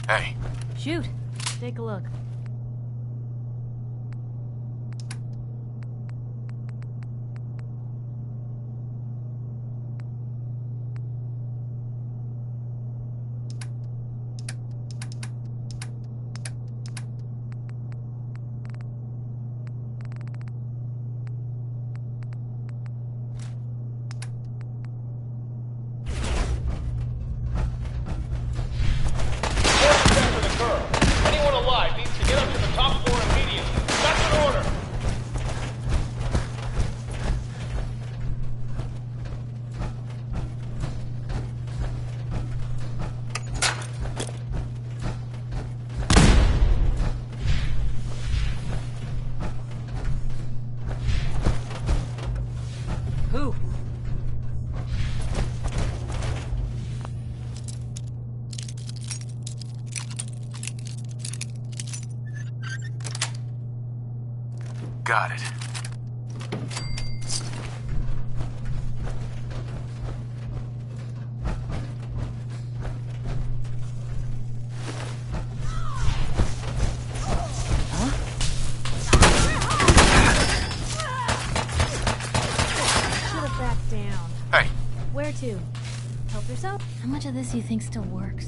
Hey. Shoot. Take a look. Anyone alive needs to get up to the top floor immediately. That's an order! Who? Got it. Should've backed down. Hey. Where to? Help yourself? How much of this do you think still works?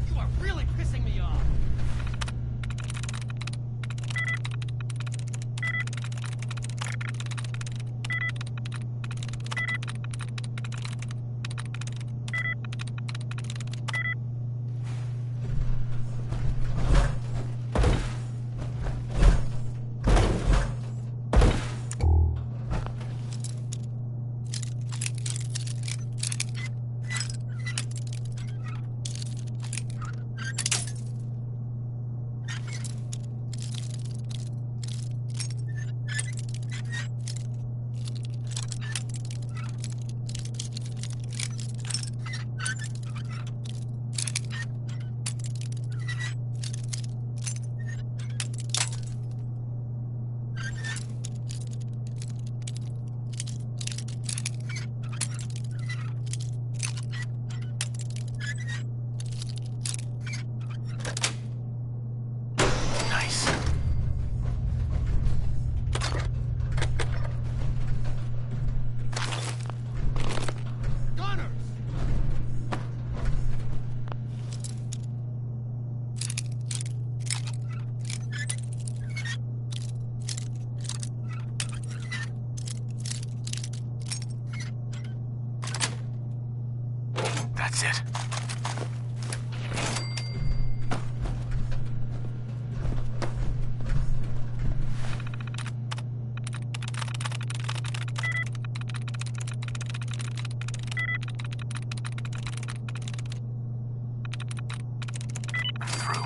You are really pissing me off! That's it. I'm through.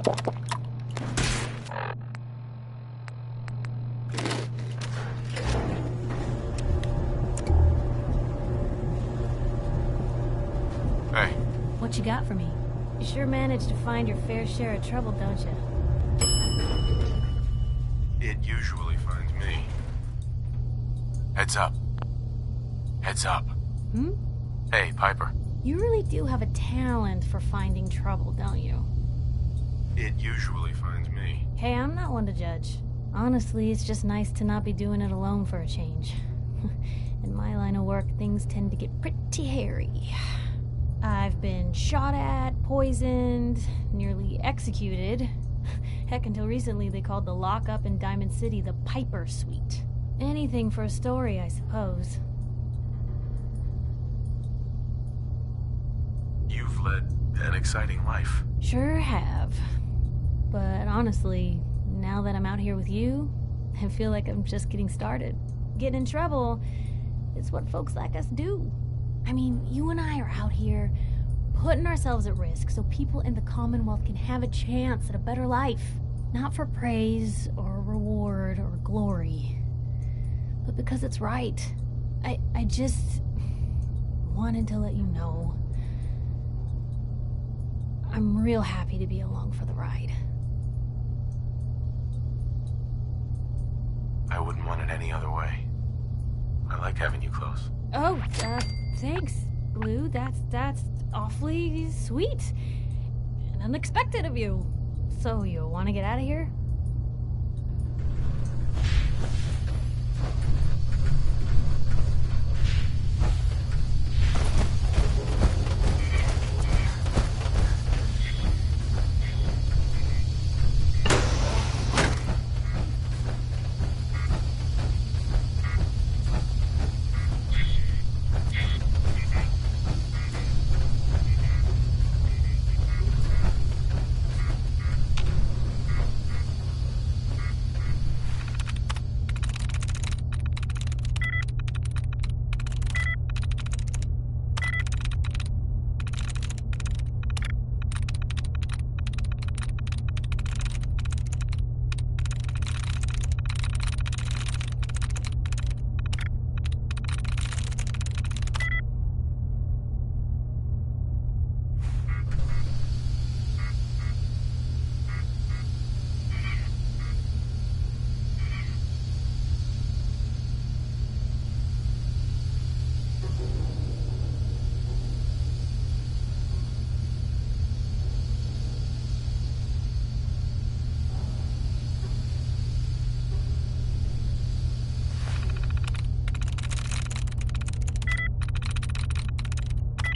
Hey. What you got for me? You sure manage to find your fair share of trouble, don't you? It usually finds me. Heads up. Heads up. Hmm? Hey, Piper. You really do have a talent for finding trouble, don't you? It usually finds me. Hey, I'm not one to judge. Honestly, it's just nice to not be doing it alone for a change. In my line of work, things tend to get pretty hairy. I've been shot at, poisoned, nearly executed. Heck, until recently they called the lockup in Diamond City the Piper Suite. Anything for a story, I suppose. You've led an exciting life. Sure have. But honestly, now that I'm out here with you, I feel like I'm just getting started. Getting in trouble is what folks like us do. I mean, you and I are out here putting ourselves at risk so people in the Commonwealth can have a chance at a better life. Not for praise or reward or glory, but because it's right. I just wanted to let you know I'm real happy to be along for the ride. I wouldn't want it any other way. I like having you close. Oh, thanks, Blue. That's awfully sweet and unexpected of you. So, you want to get out of here?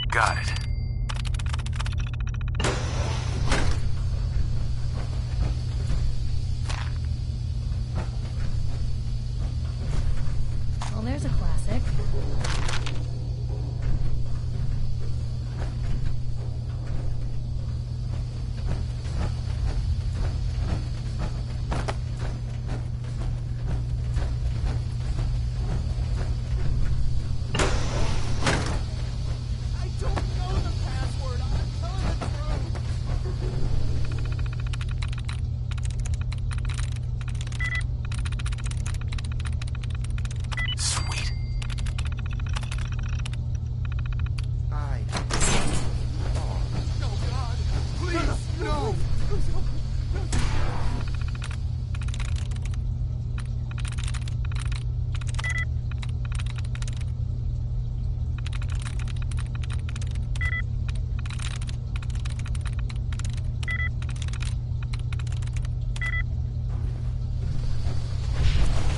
Got it. Well, there's a classic.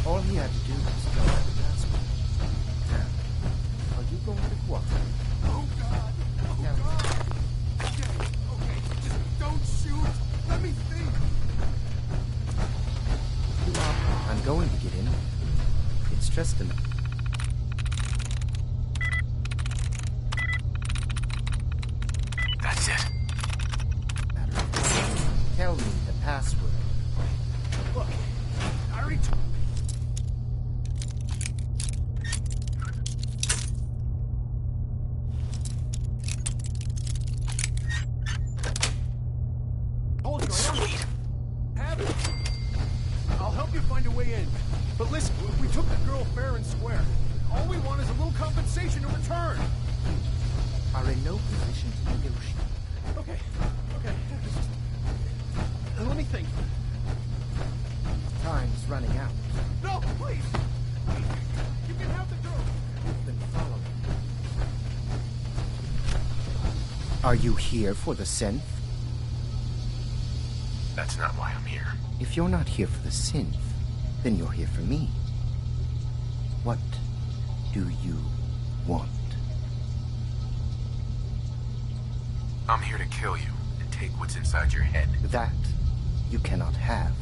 All he had to do was go at the password. Now, are you going to cooperate? Oh, God! Oh, Now, God! Okay, just don't shoot! Let me think! I'm going to get in. It's just an... That's it. Tell me the password. Look, I already told... Hold you, I don't... But listen, we took the girl fair and square. All we want is a little compensation in return. Are in no position to negotiate. Okay. Just, let me think. Time's running out. No, please! You can have the girl. You've been followed. Are you here for the synth? That's not why I'm here. If you're not here for the synth, then you're here for me. What do you want? I'm here to kill you and take what's inside your head. That you cannot have.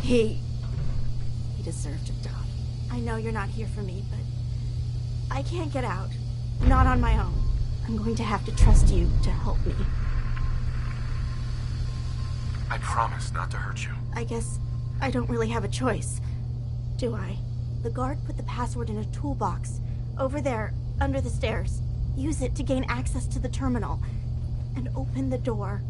He deserved to die. I know you're not here for me, but I can't get out. Not on my own. I'm going to have to trust you to help me. I promise not to hurt you. I guess I don't really have a choice, do I? The guard put the password in a toolbox over there, under the stairs. Use it to gain access to the terminal and open the door.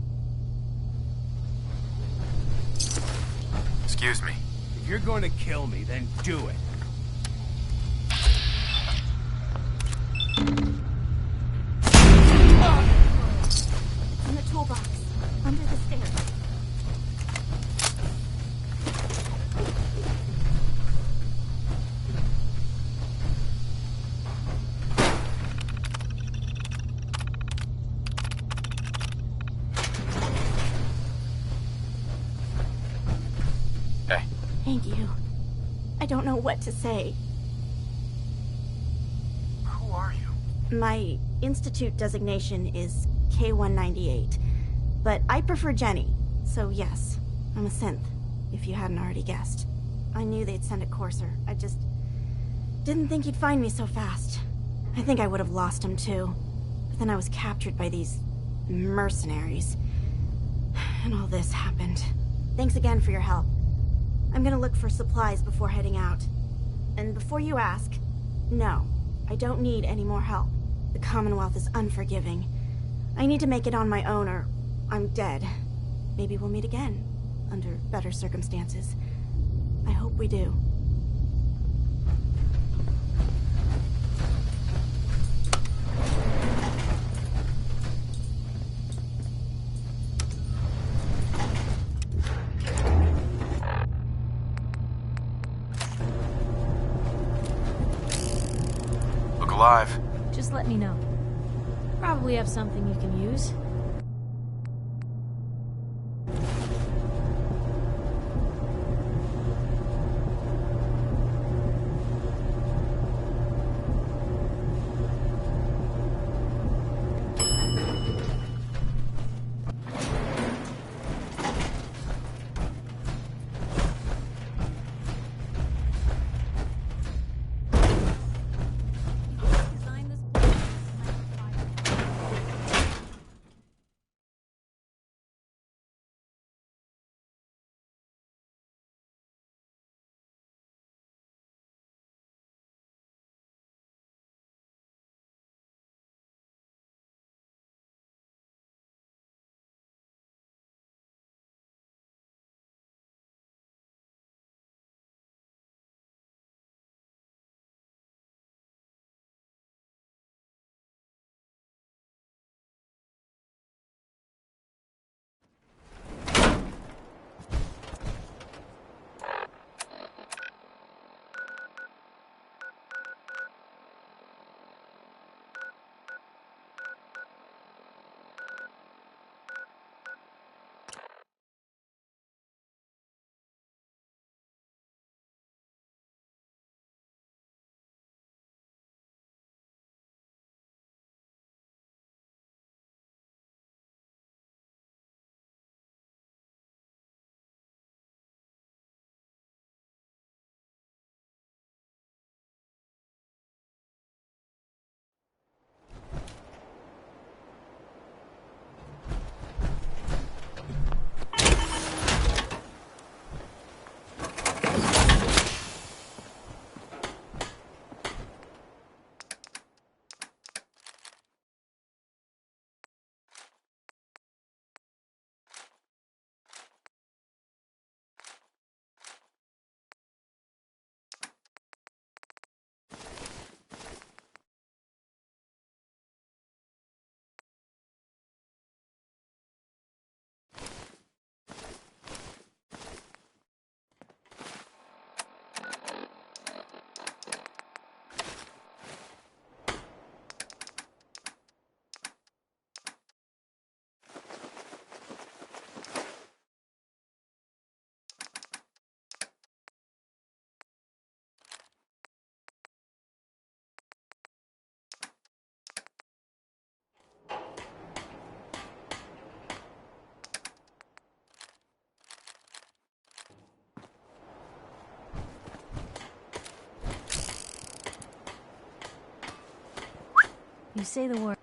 Excuse me. If you're going to kill me, then do it. In the toolbox, under the stairs. Thank you. I don't know what to say. Who are you? My Institute designation is K-198, but I prefer Jenny, so yes, I'm a synth, if you hadn't already guessed. I knew they'd send a courser. I just didn't think he'd find me so fast. I think I would have lost him too, but then I was captured by these mercenaries, and all this happened. Thanks again for your help. I'm gonna look for supplies before heading out. And before you ask, no, I don't need any more help. The Commonwealth is unforgiving. I need to make it on my own or I'm dead. Maybe we'll meet again, under better circumstances. I hope we do. alive. Just let me know. Probably have something you can use. You say the word.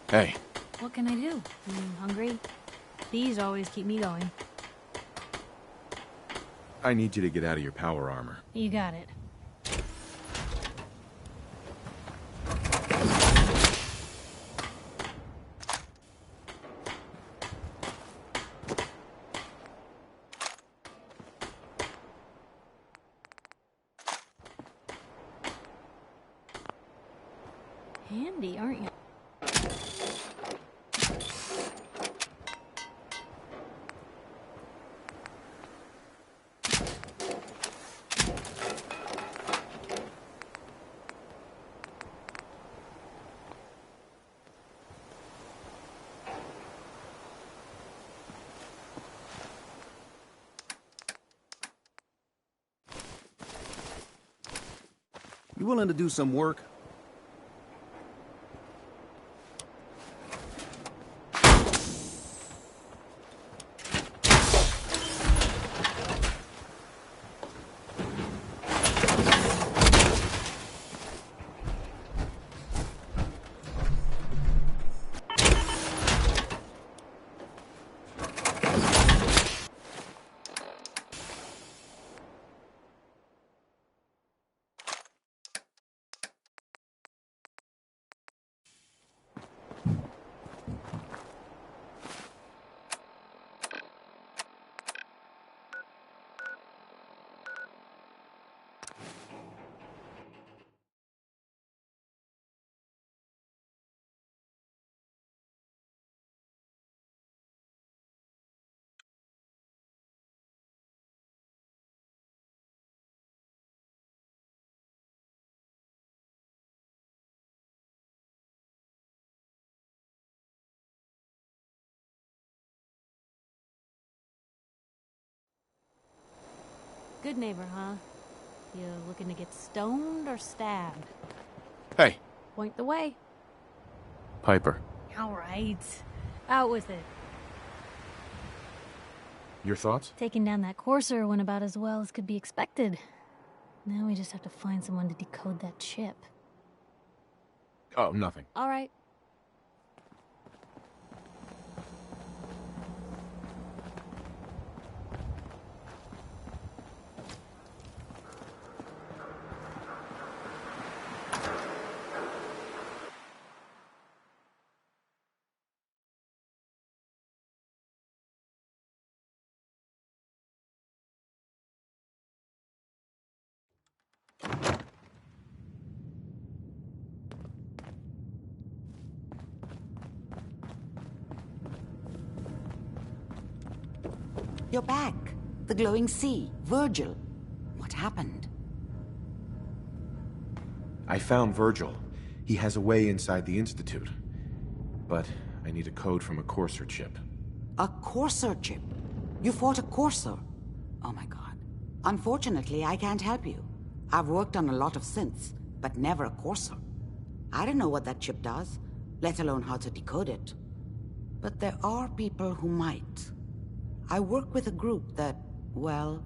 Hey. What can I do? You hungry? These always keep me going. I need you to get out of your power armor. You got it. Handy, aren't you? You willing to do some work? Good neighbor, huh? You looking to get stoned or stabbed? Hey. Point the way. Piper. All right. Out with it. Your thoughts? Taking down that Courser went about as well as could be expected. Now we just have to find someone to decode that chip. Oh, nothing. All right. You're back. The glowing sea. Virgil. What happened? I found Virgil. He has a way inside the Institute. But I need a code from a Courser chip. A Courser chip? You fought a Courser? Oh my god. Unfortunately, I can't help you. I've worked on a lot of synths, but never a Courser. I don't know what that chip does, let alone how to decode it. But there are people who might. I work with a group that, well,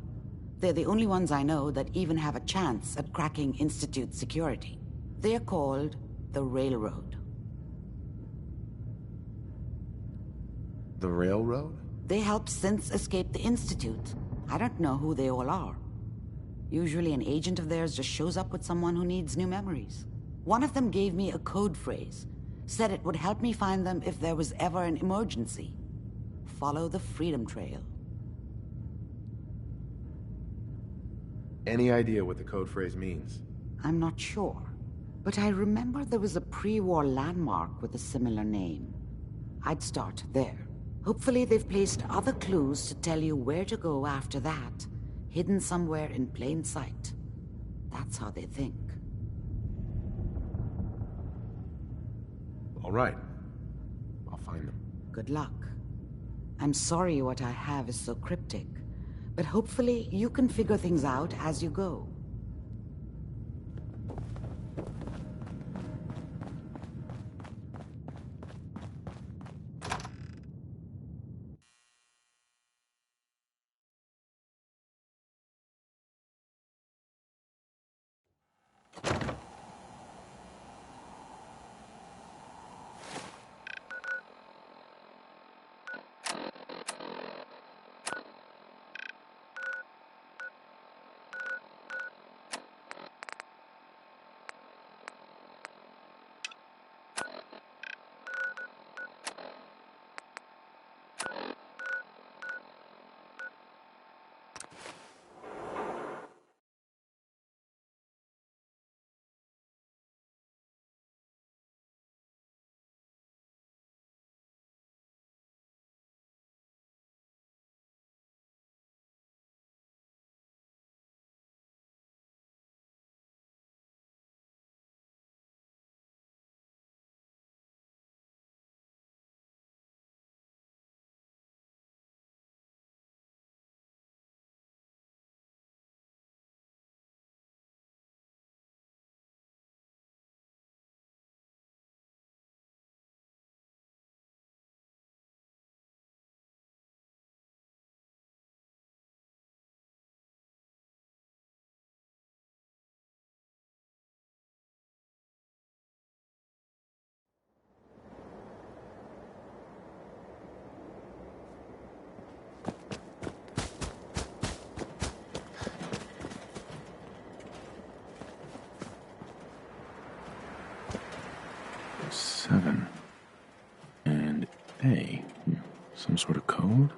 they're the only ones I know that even have a chance at cracking Institute security. They're called the Railroad. The Railroad? They help synths escape the Institute. I don't know who they all are. Usually an agent of theirs just shows up with someone who needs new memories. One of them gave me a code phrase, said it would help me find them if there was ever an emergency. Follow the Freedom Trail. Any idea what the code phrase means? I'm not sure, but I remember there was a pre-war landmark with a similar name. I'd start there. Hopefully they've placed other clues to tell you where to go after that, hidden somewhere in plain sight. That's how they think. All right. I'll find them. Good luck. I'm sorry what I have is so cryptic, but hopefully you can figure things out as you go. Seven. And A. Some sort of code?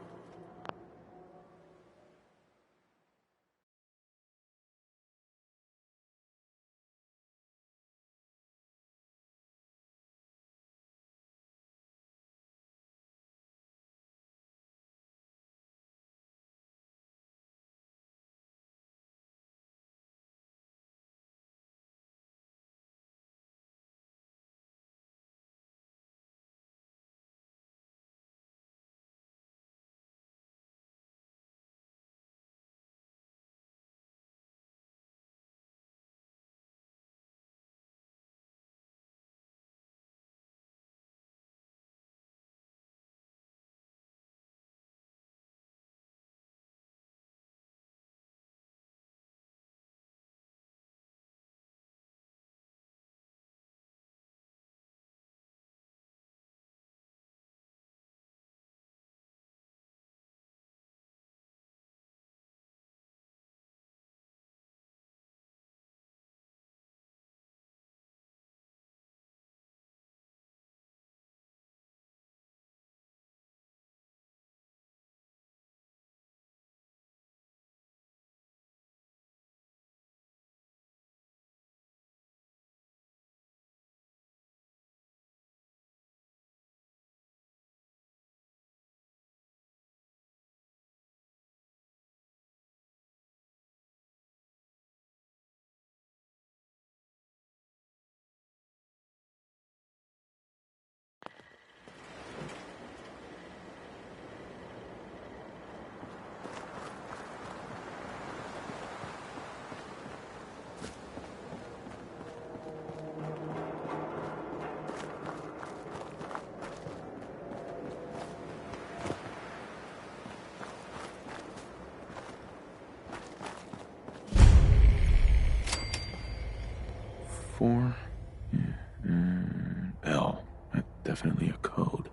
Definitely a code.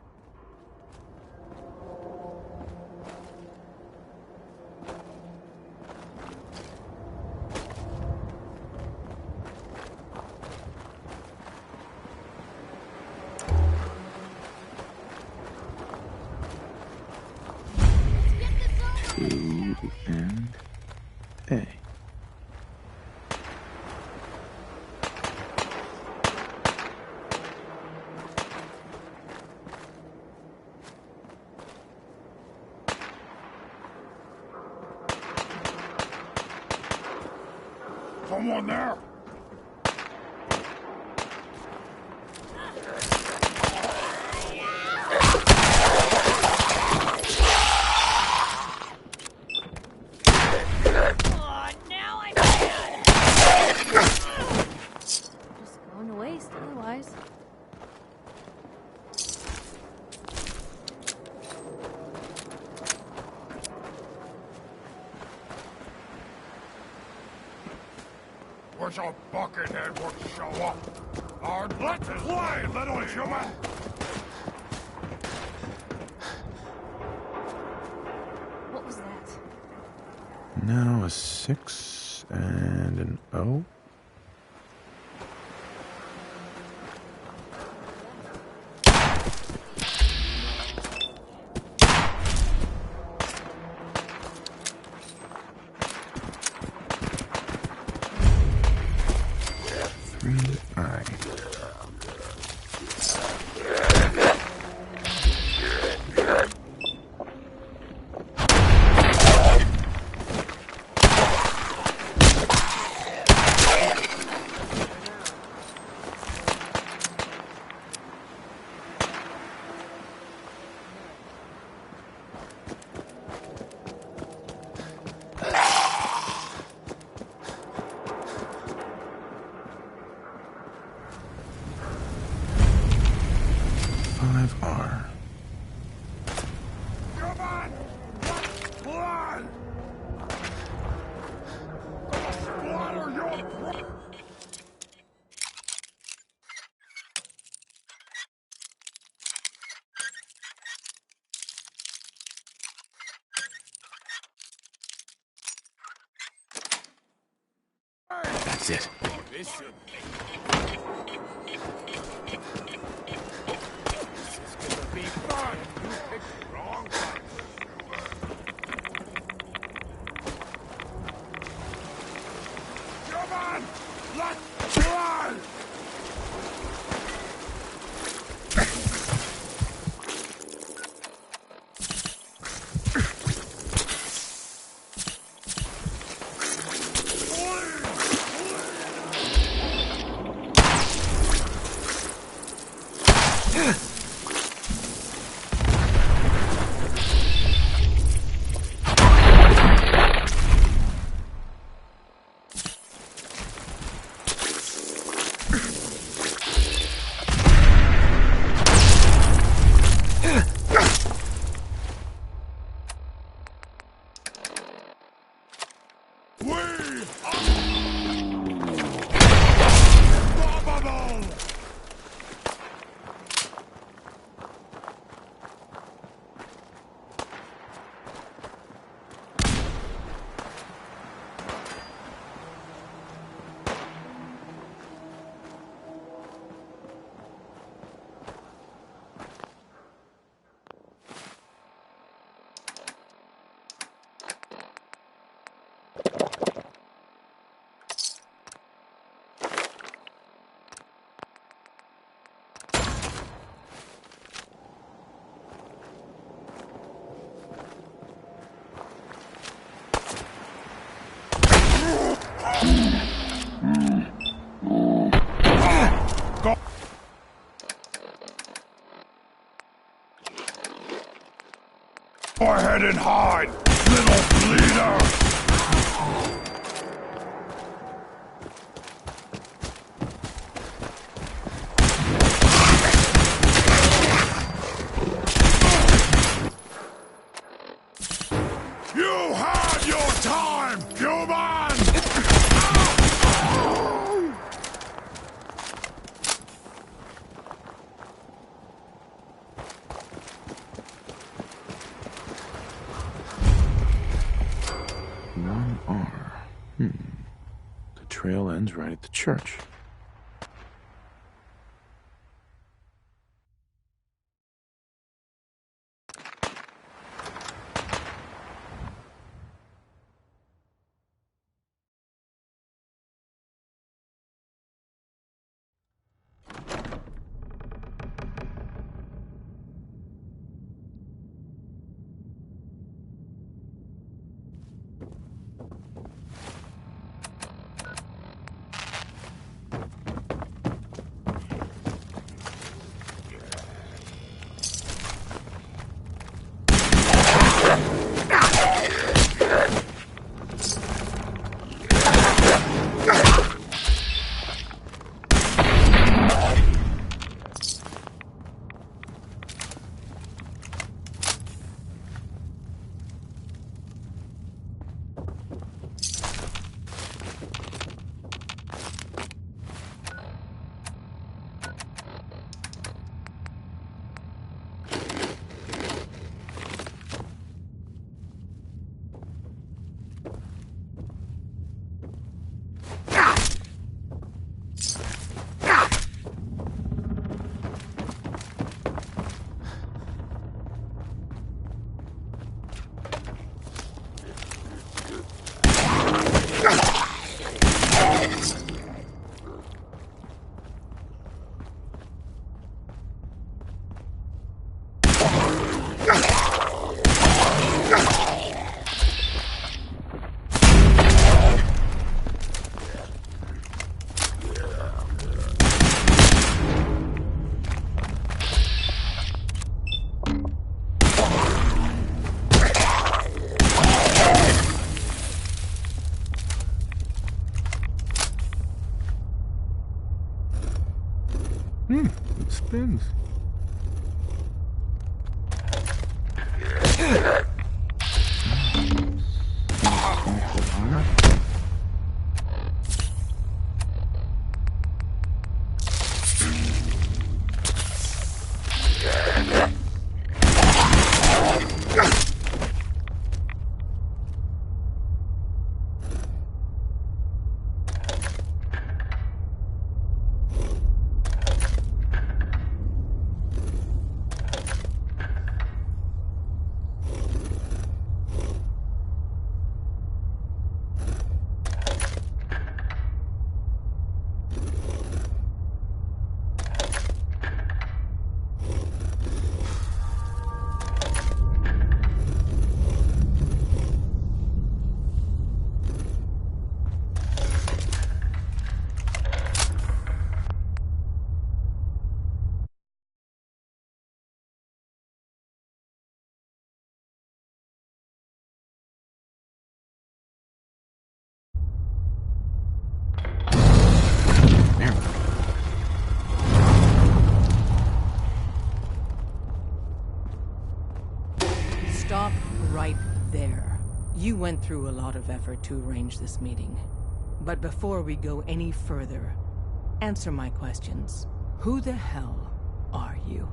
A. Someone there? Going to waste otherwise. Wish a buckethead would show up. Let's play, little human! What was that? Now a 6 and an O. That's it. This should This is gonna be fun. You picked the wrong one. Come on! Let's run! Go ahead and hide, little bleeder! You had your time, human! are. The trail ends right at the church. It spins. Stop right there. You went through a lot of effort to arrange this meeting. But before we go any further, answer my questions. Who the hell are you?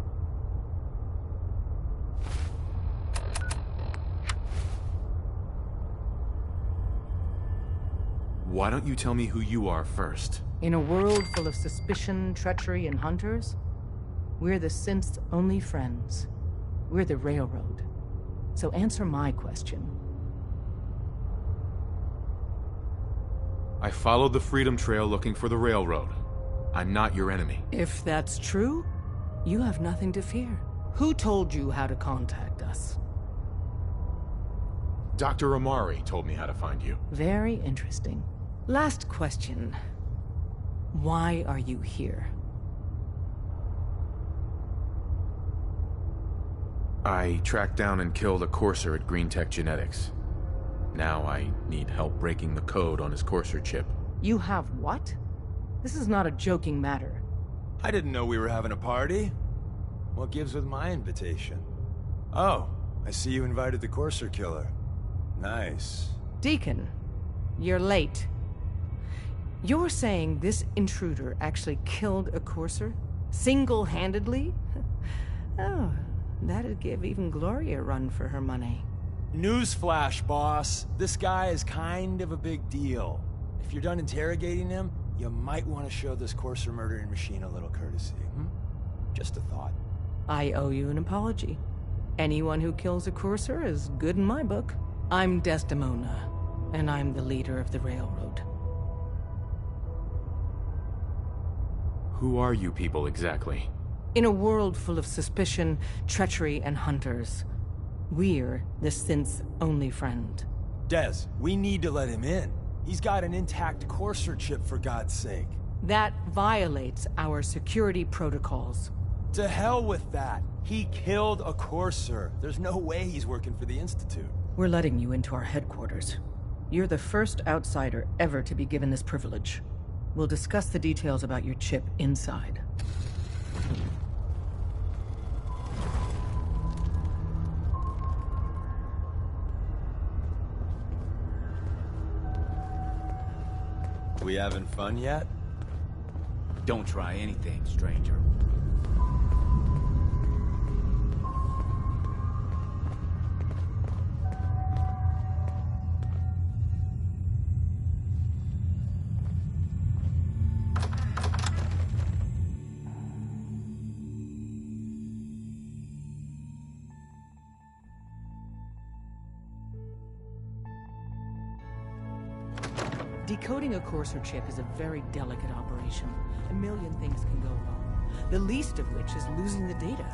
Why don't you tell me who you are first? In a world full of suspicion, treachery, and hunters, we're the synth's only friends. We're the Railroad. So answer my question. I followed the Freedom Trail looking for the Railroad. I'm not your enemy. If that's true, you have nothing to fear. Who told you how to contact us? Dr. Amari told me how to find you. Very interesting. Last question. Why are you here? I tracked down and killed a Courser at Green Tech Genetics. Now I need help breaking the code on his Courser chip. You have what? This is not a joking matter. I didn't know we were having a party. What gives with my invitation? Oh, I see you invited the Courser killer. Nice. Deacon, you're late. You're saying this intruder actually killed a Courser? Single-handedly? Oh, that'd give even Gloria a run for her money. Newsflash, boss. This guy is kind of a big deal. If you're done interrogating him, you might want to show this Courser murdering machine a little courtesy. Just a thought. I owe you an apology. Anyone who kills a Courser is good in my book. I'm Desdemona, and I'm the leader of the Railroad. Who are you people exactly? In a world full of suspicion, treachery, and hunters, we're the synth's only friend. Des, we need to let him in. He's got an intact Courser chip, for God's sake. That violates our security protocols. To hell with that. He killed a Courser. There's no way he's working for the Institute. We're letting you into our headquarters. You're the first outsider ever to be given this privilege. We'll discuss the details about your chip inside. We having fun yet? Don't try anything, stranger. Decoding a Courser chip is a very delicate operation. A million things can go wrong, the least of which is losing the data.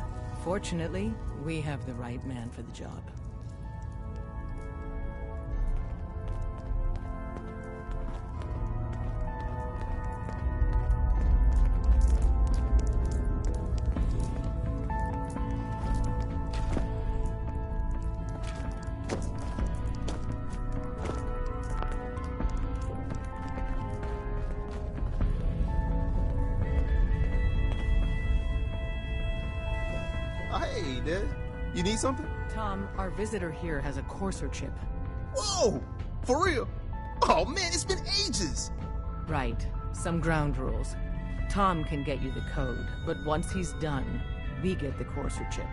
Fortunately, we have the right man for the job. Hey, Des. You need something? Tom, our visitor here has a Courser chip. Whoa! For real? Oh man, it's been ages! Right. Some ground rules. Tom can get you the code, but once he's done, we get the Courser chip.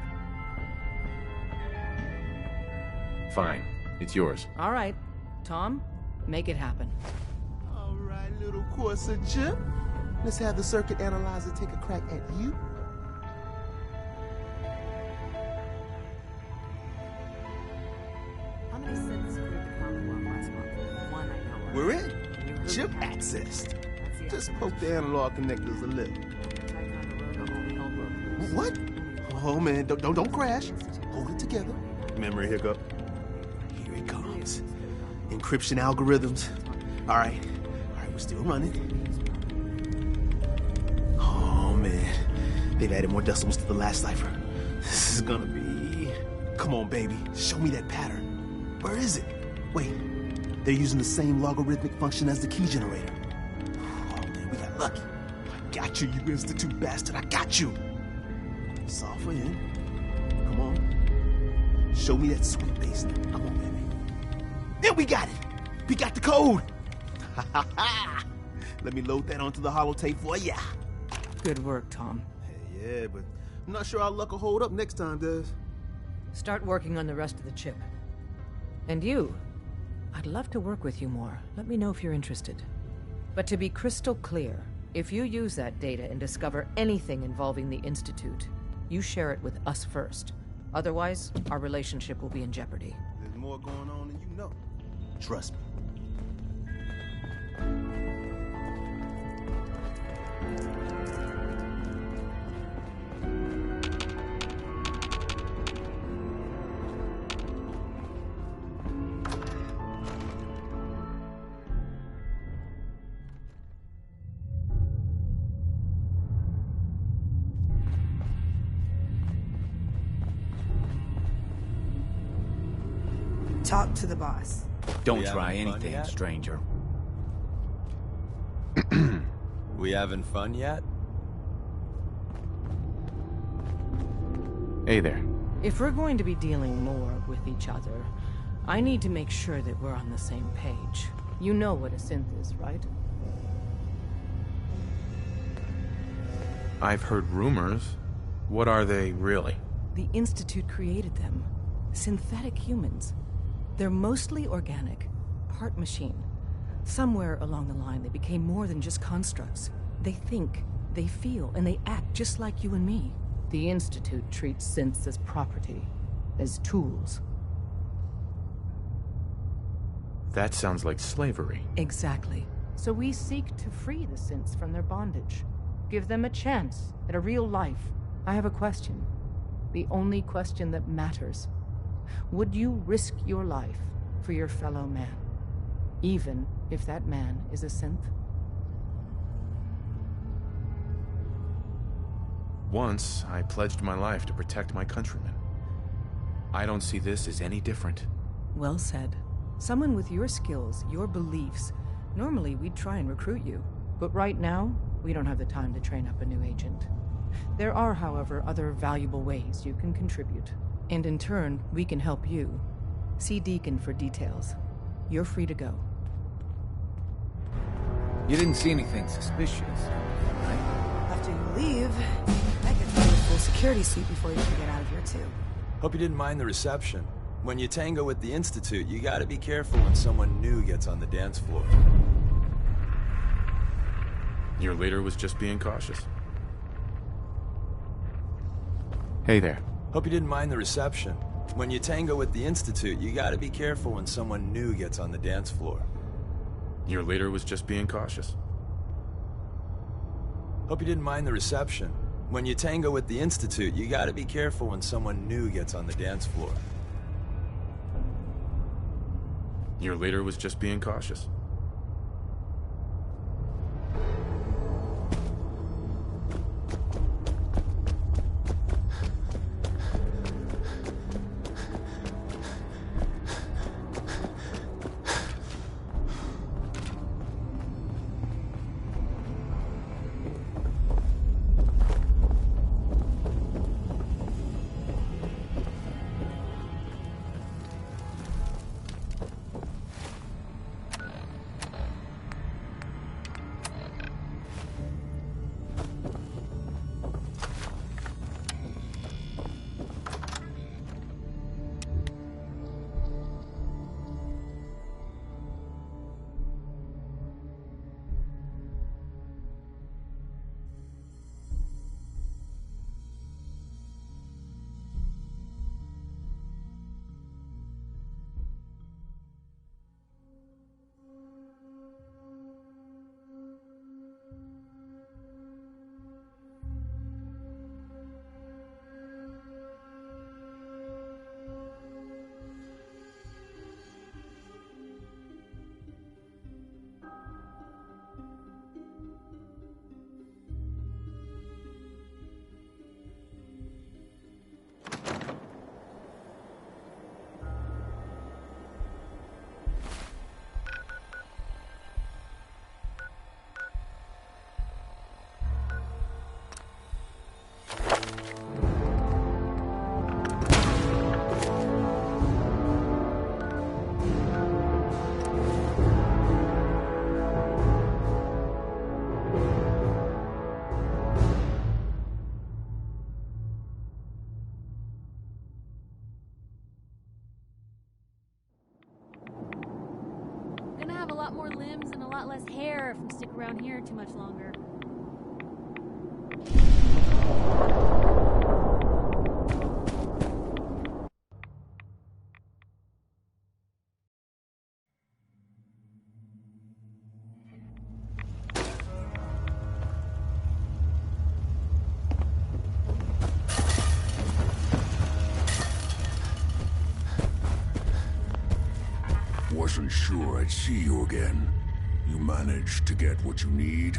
Fine. It's yours. All right. Tom, make it happen. All right, little Courser chip. Let's have the circuit analyzer take a crack at you. How many synths cleared the Commonwealth last month? One, I know. We're in. Chip accessed. Just poke the analog connectors a little. What? Oh man, don't crash. Hold it together. Memory hiccup. Here it comes. Encryption algorithms. All right, we're still running. Oh man, they've added more decimals to the last cipher. This is gonna be... Come on, baby, show me that pattern. Where is it? Wait, they're using the same logarithmic function as the key generator. Oh man, we got lucky. I got you, you Institute bastard, I got you. Software in. Come on. Show me that sweet bass. Come on, baby. There, we got it. We got the code. Let me load that onto the holotape for ya. Good work, Tom. Hey, yeah, but I'm not sure our luck will hold up next time, Des. Start working on the rest of the chip. And you, I'd love to work with you more. Let me know if you're interested. But to be crystal clear, if you use that data and discover anything involving the Institute, you share it with us first. Otherwise, our relationship will be in jeopardy. There's more going on than you know. Trust me. Talk to the boss. Don't try anything, stranger. We having fun yet? Hey there. If we're going to be dealing more with each other, I need to make sure that we're on the same page. You know what a synth is, right? I've heard rumors. What are they, really? The Institute created them. Synthetic humans. They're mostly organic, part machine. Somewhere along the line, they became more than just constructs. They think, they feel, and they act just like you and me. The Institute treats synths as property, as tools. That sounds like slavery. Exactly. So we seek to free the synths from their bondage. Give them a chance at a real life. I have a question. The only question that matters. Would you risk your life for your fellow man? Even if that man is a synth? Once, I pledged my life to protect my countrymen. I don't see this as any different. Well said. Someone with your skills, your beliefs. Normally, we'd try and recruit you. But right now, we don't have the time to train up a new agent. There are, however, other valuable ways you can contribute. And in turn, we can help you. See Deacon for details. You're free to go. You didn't see anything suspicious, right? After you leave, I could find a full security suite before you can get out of here, too. Hope you didn't mind the reception. When you tango with the Institute, you gotta be careful when someone new gets on the dance floor. Your leader was just being cautious. Hey there. Hope you didn't mind the reception. When you tango with the Institute, you gotta be careful when someone new gets on the dance floor. Your leader was just being cautious. Hope you didn't mind the reception. When you tango with the Institute, you gotta be careful when someone new gets on the dance floor. Your leader was just being cautious. More limbs and a lot less hair if we stick around here too much longer. Wasn't sure I'd see you again. You managed to get what you need?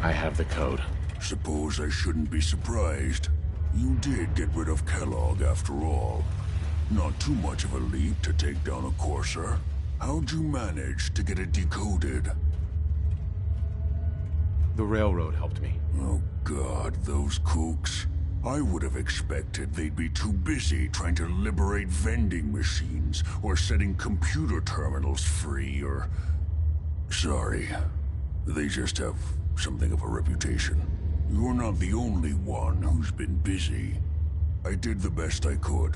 I have the code. Suppose I shouldn't be surprised. You did get rid of Kellogg after all. Not too much of a leap to take down a Courser. How'd you manage to get it decoded? The railroad helped me. Oh God, those kooks. I would have expected they'd be too busy trying to liberate vending machines, or setting computer terminals free, or... Sorry. They just have something of a reputation. You're not the only one who's been busy. I did the best I could.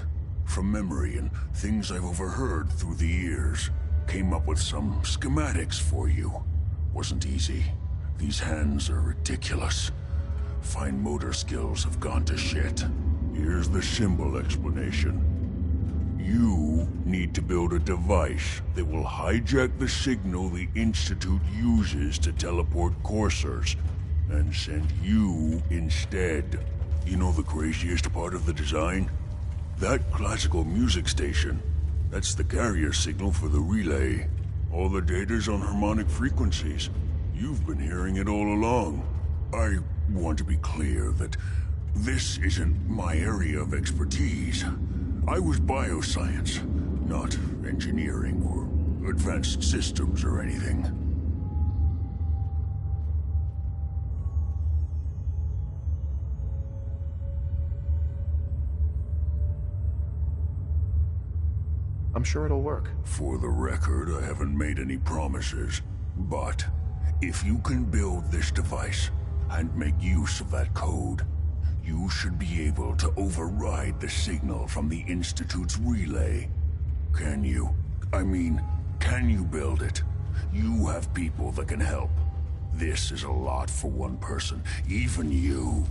from memory and things I've overheard through the years. Came up with some schematics for you. Wasn't easy. These hands are ridiculous. Fine motor skills have gone to shit. Here's the symbol explanation. You need to build a device that will hijack the signal the Institute uses to teleport coursers, and send you instead. You know the craziest part of the design? That classical music station. That's the carrier signal for the relay. All the data's on harmonic frequencies. You've been hearing it all along. I want to be clear that this isn't my area of expertise. I was bioscience, not engineering or advanced systems or anything. I'm sure it'll work. For the record, I haven't made any promises, but if you can build this device and make use of that code, you should be able to override the signal from the Institute's relay. Can you? I mean, can you build it? You have people that can help. This is a lot for one person, even you.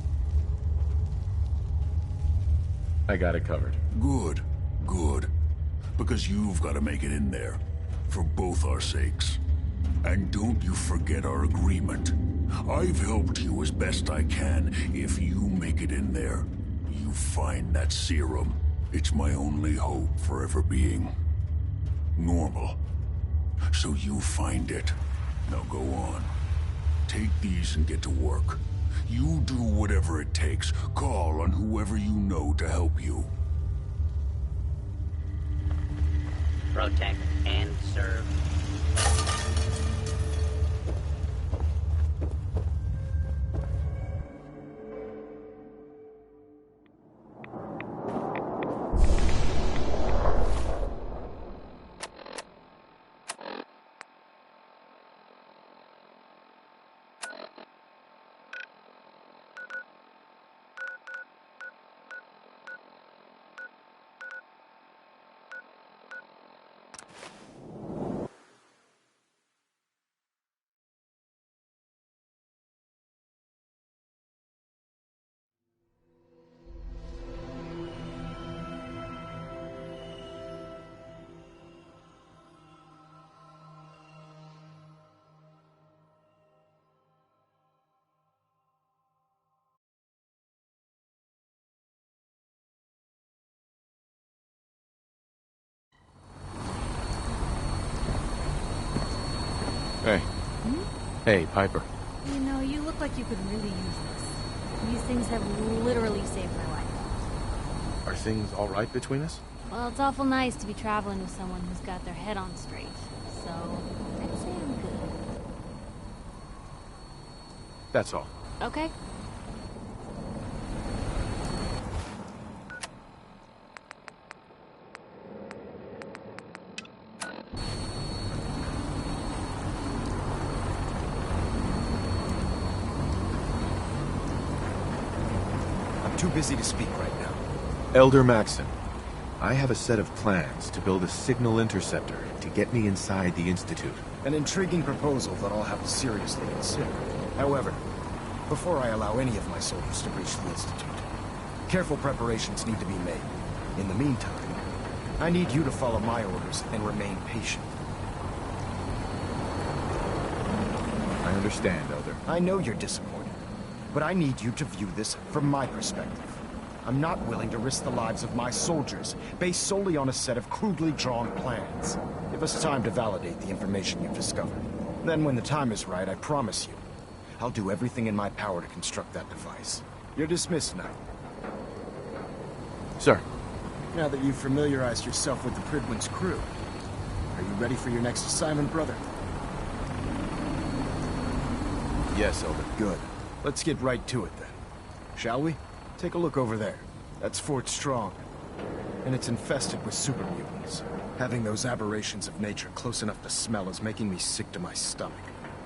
I got it covered. Good, good. Because you've got to make it in there, for both our sakes. And don't you forget our agreement. I've helped you as best I can. If you make it in there, you find that serum. It's my only hope for ever being normal. So you find it. Now go on. Take these and get to work. You do whatever it takes. Call on whoever you know to help you. Protect and serve. Hey. Hey, Piper. You know, you look like you could really use this. These things have literally saved my life. Are things all right between us? Well, it's awful nice to be traveling with someone who's got their head on straight. So, I'd say I'm good. That's all. Okay. Too busy to speak right now. Elder Maxson, I have a set of plans to build a signal interceptor to get me inside the Institute. An intriguing proposal that I'll have to seriously consider. However, before I allow any of my soldiers to breach the Institute, careful preparations need to be made. In the meantime, I need you to follow my orders and remain patient. I understand, Elder. I know you're disappointed. But I need you to view this from my perspective. I'm not willing to risk the lives of my soldiers based solely on a set of crudely drawn plans. Give us time to validate the information you've discovered. Then when the time is right, I promise you, I'll do everything in my power to construct that device. You're dismissed now. Sir. Now that you've familiarized yourself with the Prydwen's crew, are you ready for your next assignment, brother? Yes, Elder. Good. Let's get right to it, then. Shall we? Take a look over there. That's Fort Strong. And it's infested with super mutants. Having those aberrations of nature close enough to smell is making me sick to my stomach.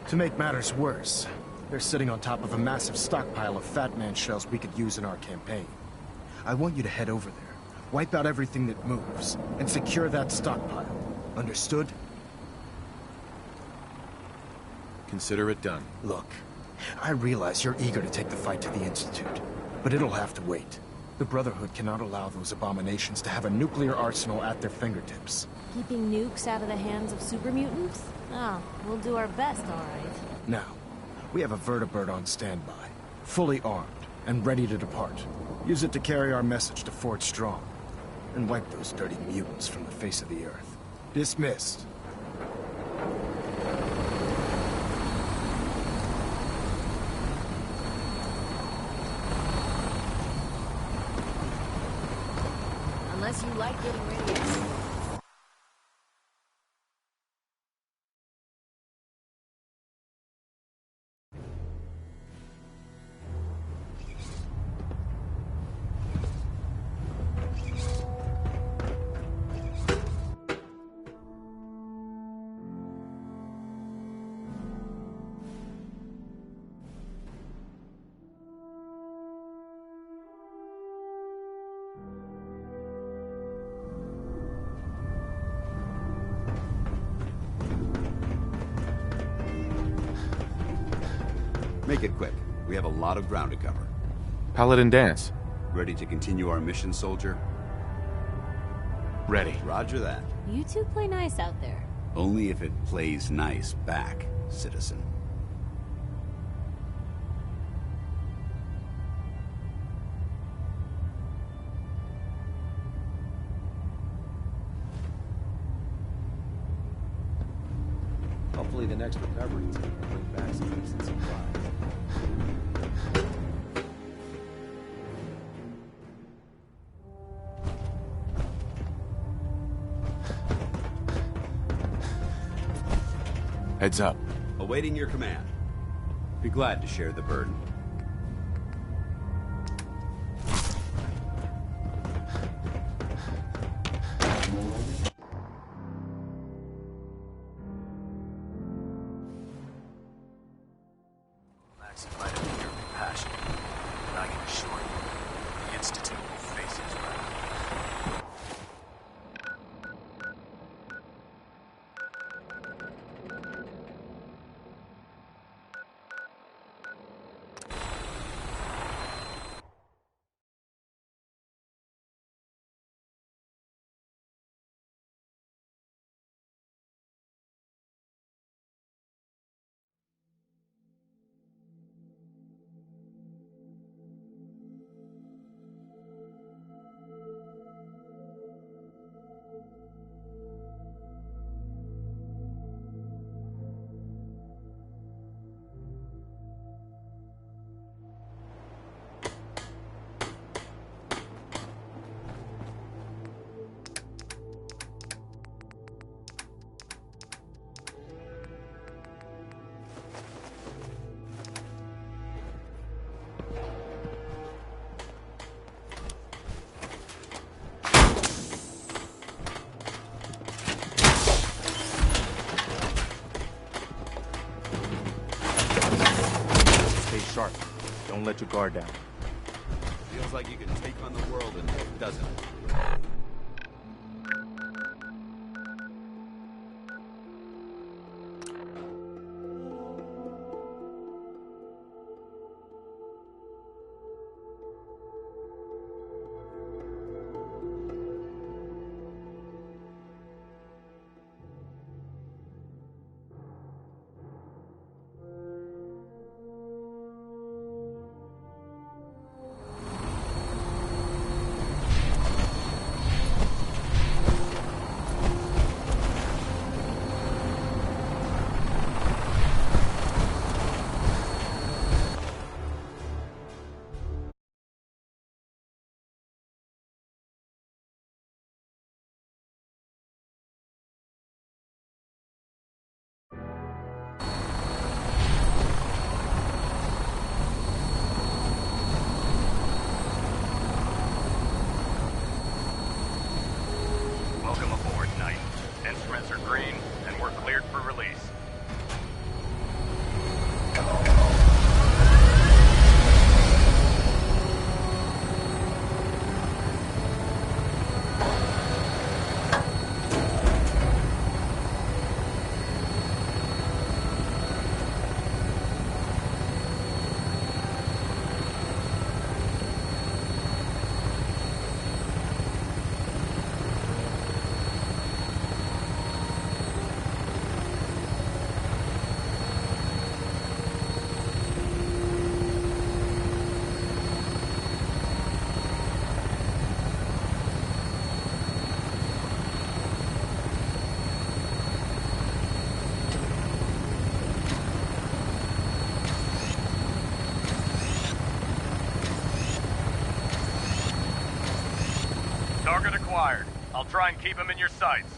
To make matters worse, they're sitting on top of a massive stockpile of Fat Man shells we could use in our campaign. I want you to head over there, Wipe out everything that moves, and secure that stockpile. Understood? Consider it done. Look, I realize you're eager to take the fight to the Institute, but it'll have to wait. The Brotherhood cannot allow those abominations to have a nuclear arsenal at their fingertips. Keeping nukes out of the hands of super mutants? Oh, we'll do our best, all right. Now, we have a vertibird on standby, fully armed, and ready to depart. Use it to carry our message to Fort Strong, and wipe those dirty mutants from the face of the earth. Dismissed. Unless you like getting radiation. Make it quick. We have a lot of ground to cover. Paladin dance. Ready to continue our mission, soldier? Ready. Roger that. You two play nice out there. Only if it plays nice back, citizen. Hopefully the next recovery team will bring back some decent supplies. Heads up. Awaiting your command. Be glad to share the burden. Max invited me here to be passionate, and I can assure you, the Institute will face its wrath. Sharp. Don't let your guard down. Feels like you can take on the world and it doesn't. Target acquired. I'll try and keep him in your sights.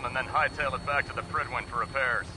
And then hightail it back to the Prydwen for repairs.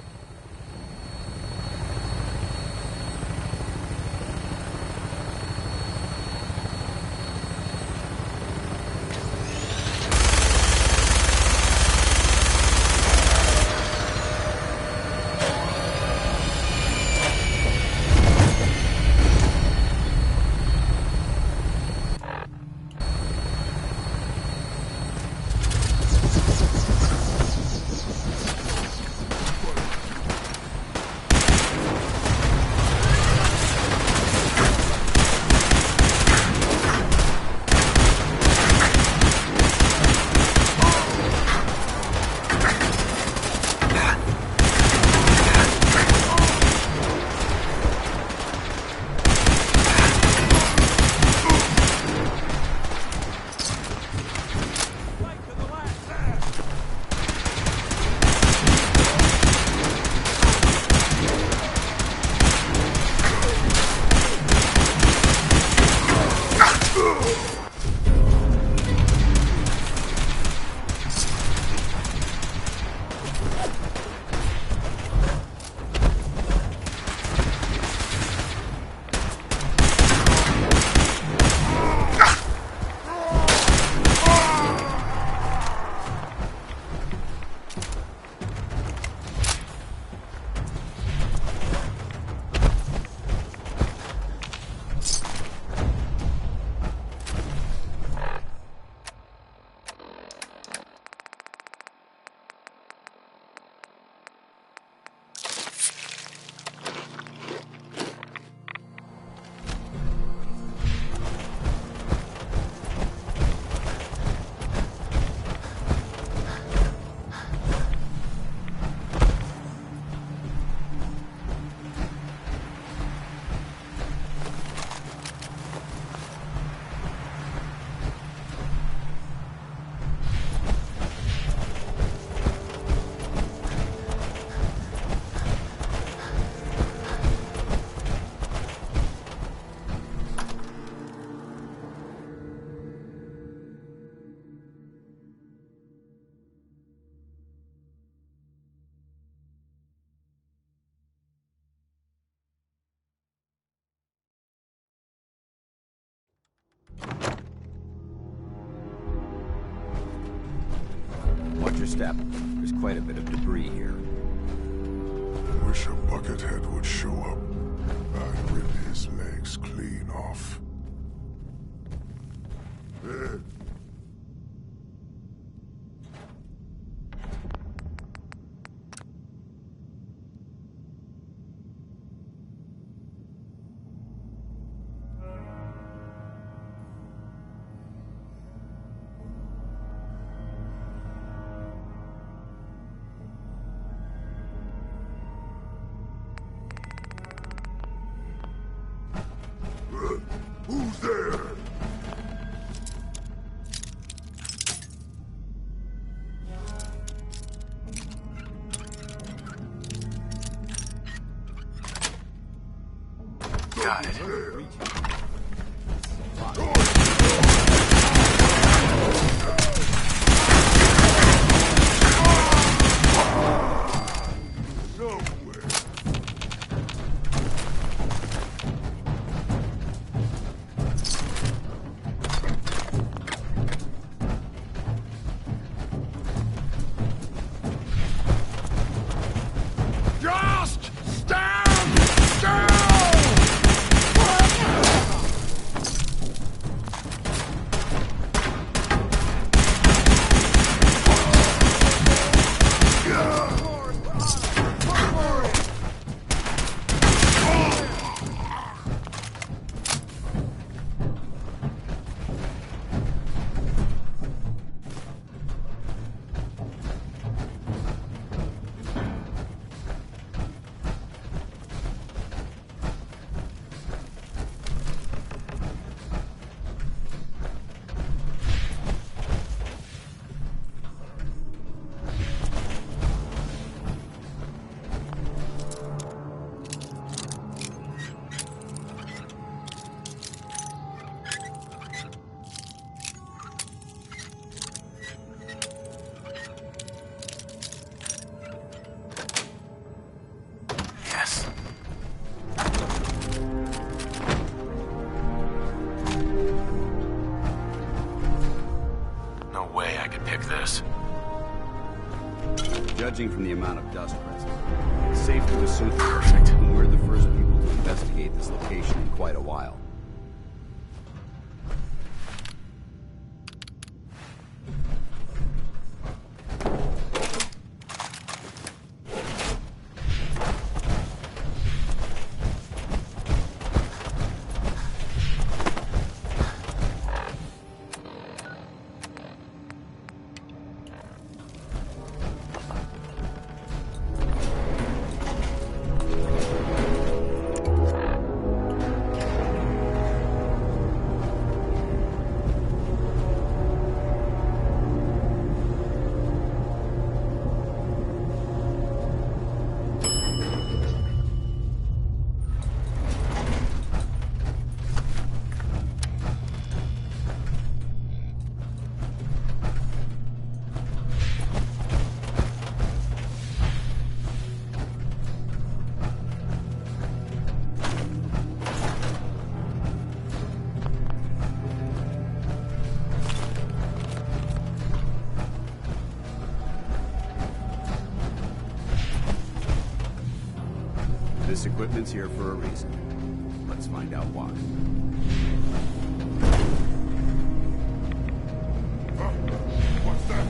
Watch your step. There's quite a bit of debris here. Wish a buckethead would show up. I'd rip his legs clean off. Who's there? Got it. Just stand still! Yes. No way I could pick this. Judging from the amount of dust present, it's safe to assume perfect. We're the first people to investigate this location in quite a while. This equipment's here for a reason. Let's find out why. What's that?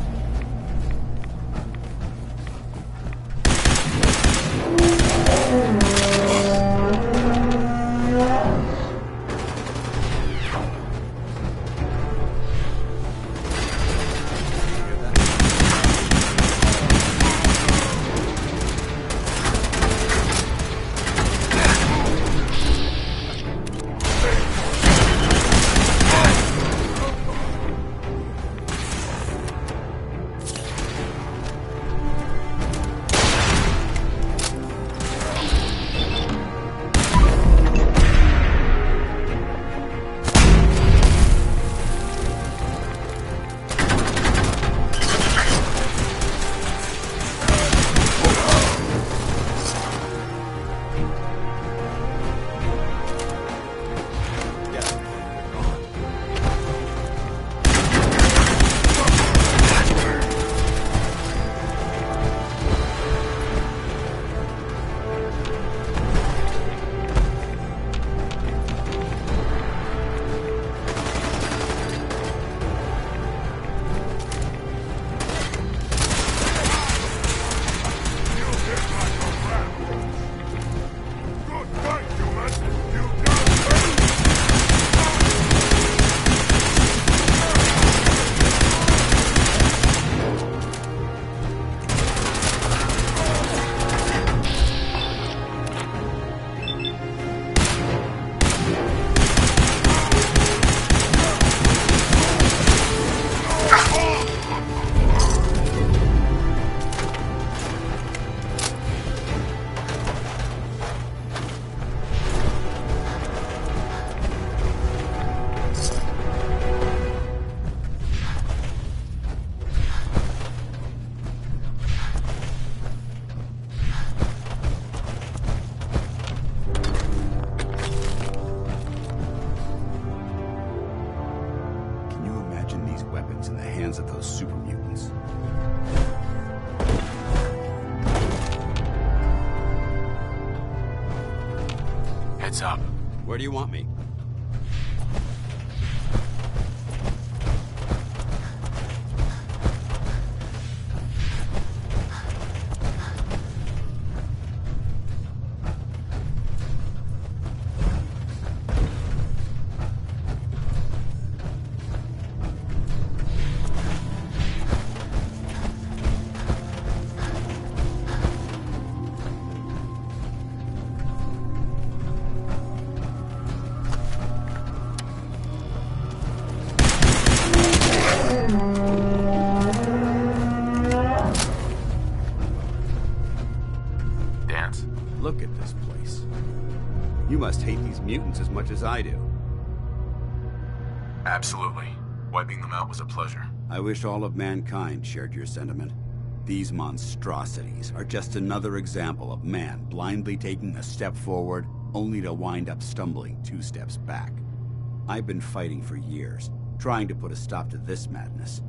imagine these weapons in the hands of those super mutants. Heads up. Where do you want me? Dance. Look at this place. You must hate these mutants as much as I do. Absolutely. Wiping them out was a pleasure. I wish all of mankind shared your sentiment. These monstrosities are just another example of man blindly taking a step forward, only to wind up stumbling 2 steps back. I've been fighting for years, trying to put a stop to this madness.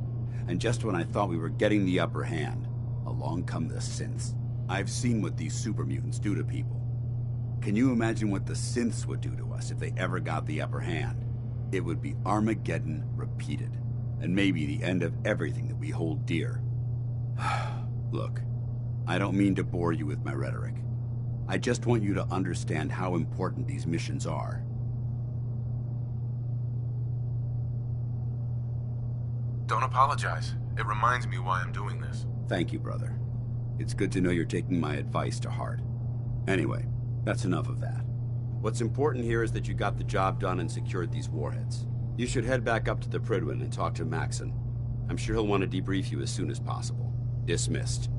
And just when I thought we were getting the upper hand, along come the synths. I've seen what these super mutants do to people. Can you imagine what the synths would do to us if they ever got the upper hand? It would be Armageddon repeated, and maybe the end of everything that we hold dear. Look, I don't mean to bore you with my rhetoric. I just want you to understand how important these missions are. Don't apologize. It reminds me why I'm doing this. Thank you, brother. It's good to know you're taking my advice to heart. Anyway, that's enough of that. What's important here is that you got the job done and secured these warheads. You should head back up to the Prydwen and talk to Maxon. I'm sure he'll want to debrief you as soon as possible. Dismissed.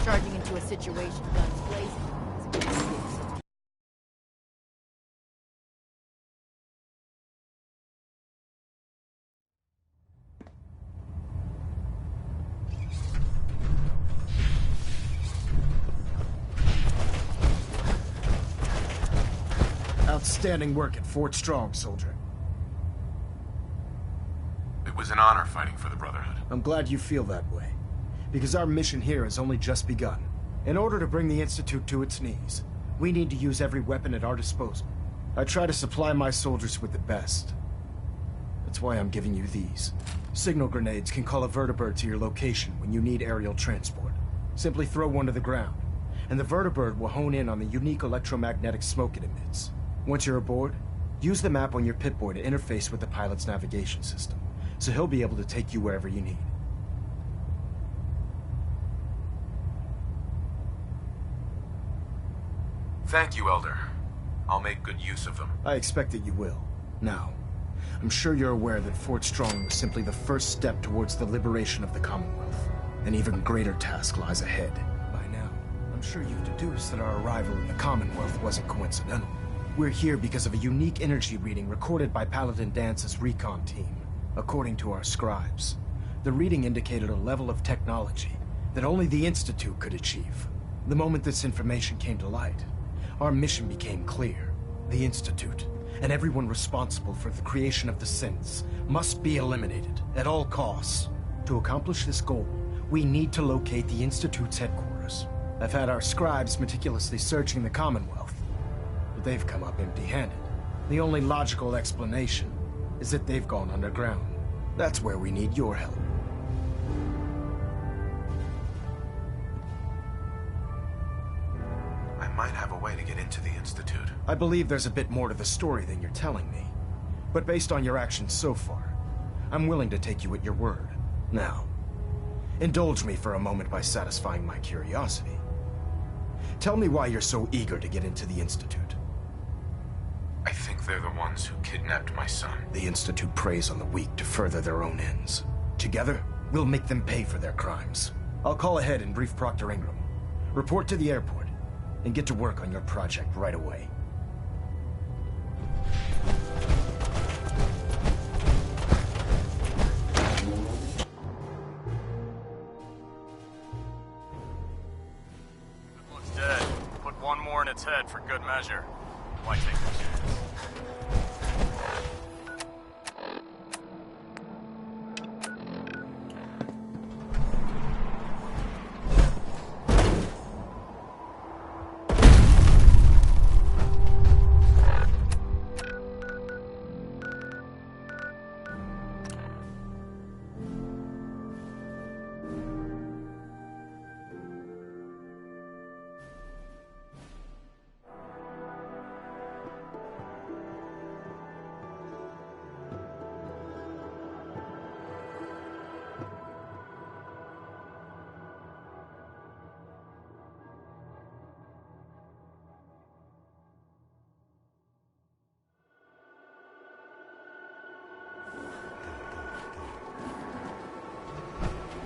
Charging into a situation, guns blazing. It's a big excuse. Outstanding work at Fort Strong, soldier. It was an honor fighting for the Brotherhood. I'm glad you feel that way, because our mission here has only just begun. In order to bring the Institute to its knees, we need to use every weapon at our disposal. I try to supply my soldiers with the best. That's why I'm giving you these. Signal grenades can call a vertibird to your location when you need aerial transport. Simply throw one to the ground, and the vertibird will hone in on the unique electromagnetic smoke it emits. Once you're aboard, Use the map on your Pip-Boy to interface with the pilot's navigation system, so he'll be able to take you wherever you need. Thank you, Elder. I'll make good use of them. I expect that you will. Now, I'm sure you're aware that Fort Strong was simply the first step towards the liberation of the Commonwealth. An even greater task lies ahead. By now, I'm sure you've deduced that our arrival in the Commonwealth wasn't coincidental. We're here because of a unique energy reading recorded by Paladin Dance's recon team. According to our scribes, the reading indicated a level of technology that only the Institute could achieve. The moment this information came to light, our mission became clear. The Institute, and everyone responsible for the creation of the synths, must be eliminated at all costs. To accomplish this goal, we need to locate the Institute's headquarters. I've had our scribes meticulously searching the Commonwealth, but they've come up empty-handed. The only logical explanation is that they've gone underground. That's where we need your help. I might have a way to get into the Institute. I believe there's a bit more to the story than you're telling me. But based on your actions so far, I'm willing to take you at your word. Now, indulge me for a moment by satisfying my curiosity. Tell me why you're so eager to get into the Institute. I think they're the ones who kidnapped my son. The Institute preys on the weak to further their own ends. Together, we'll make them pay for their crimes. I'll call ahead and brief Proctor Ingram. Report to the airport, and get to work on your project right away. It looks dead. Put one more in its head for good measure. Why take the chance?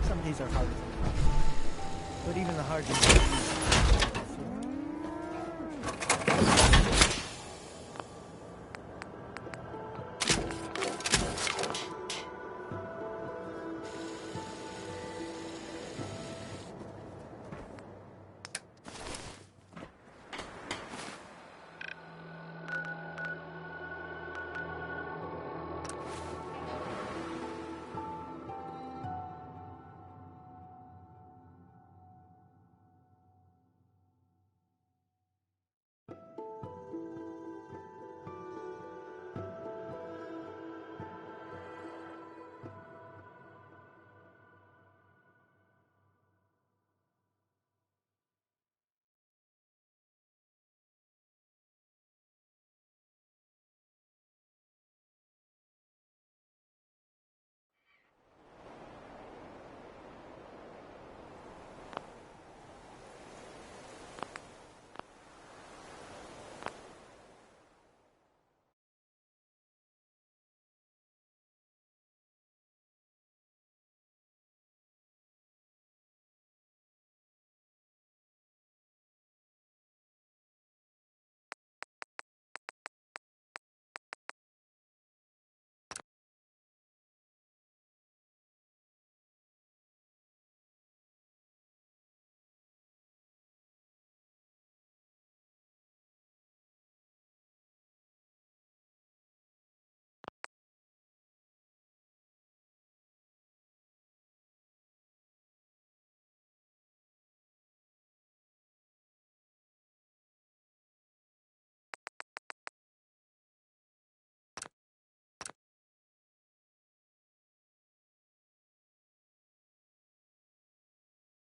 Some days are harder than others. But even the hard days are easy.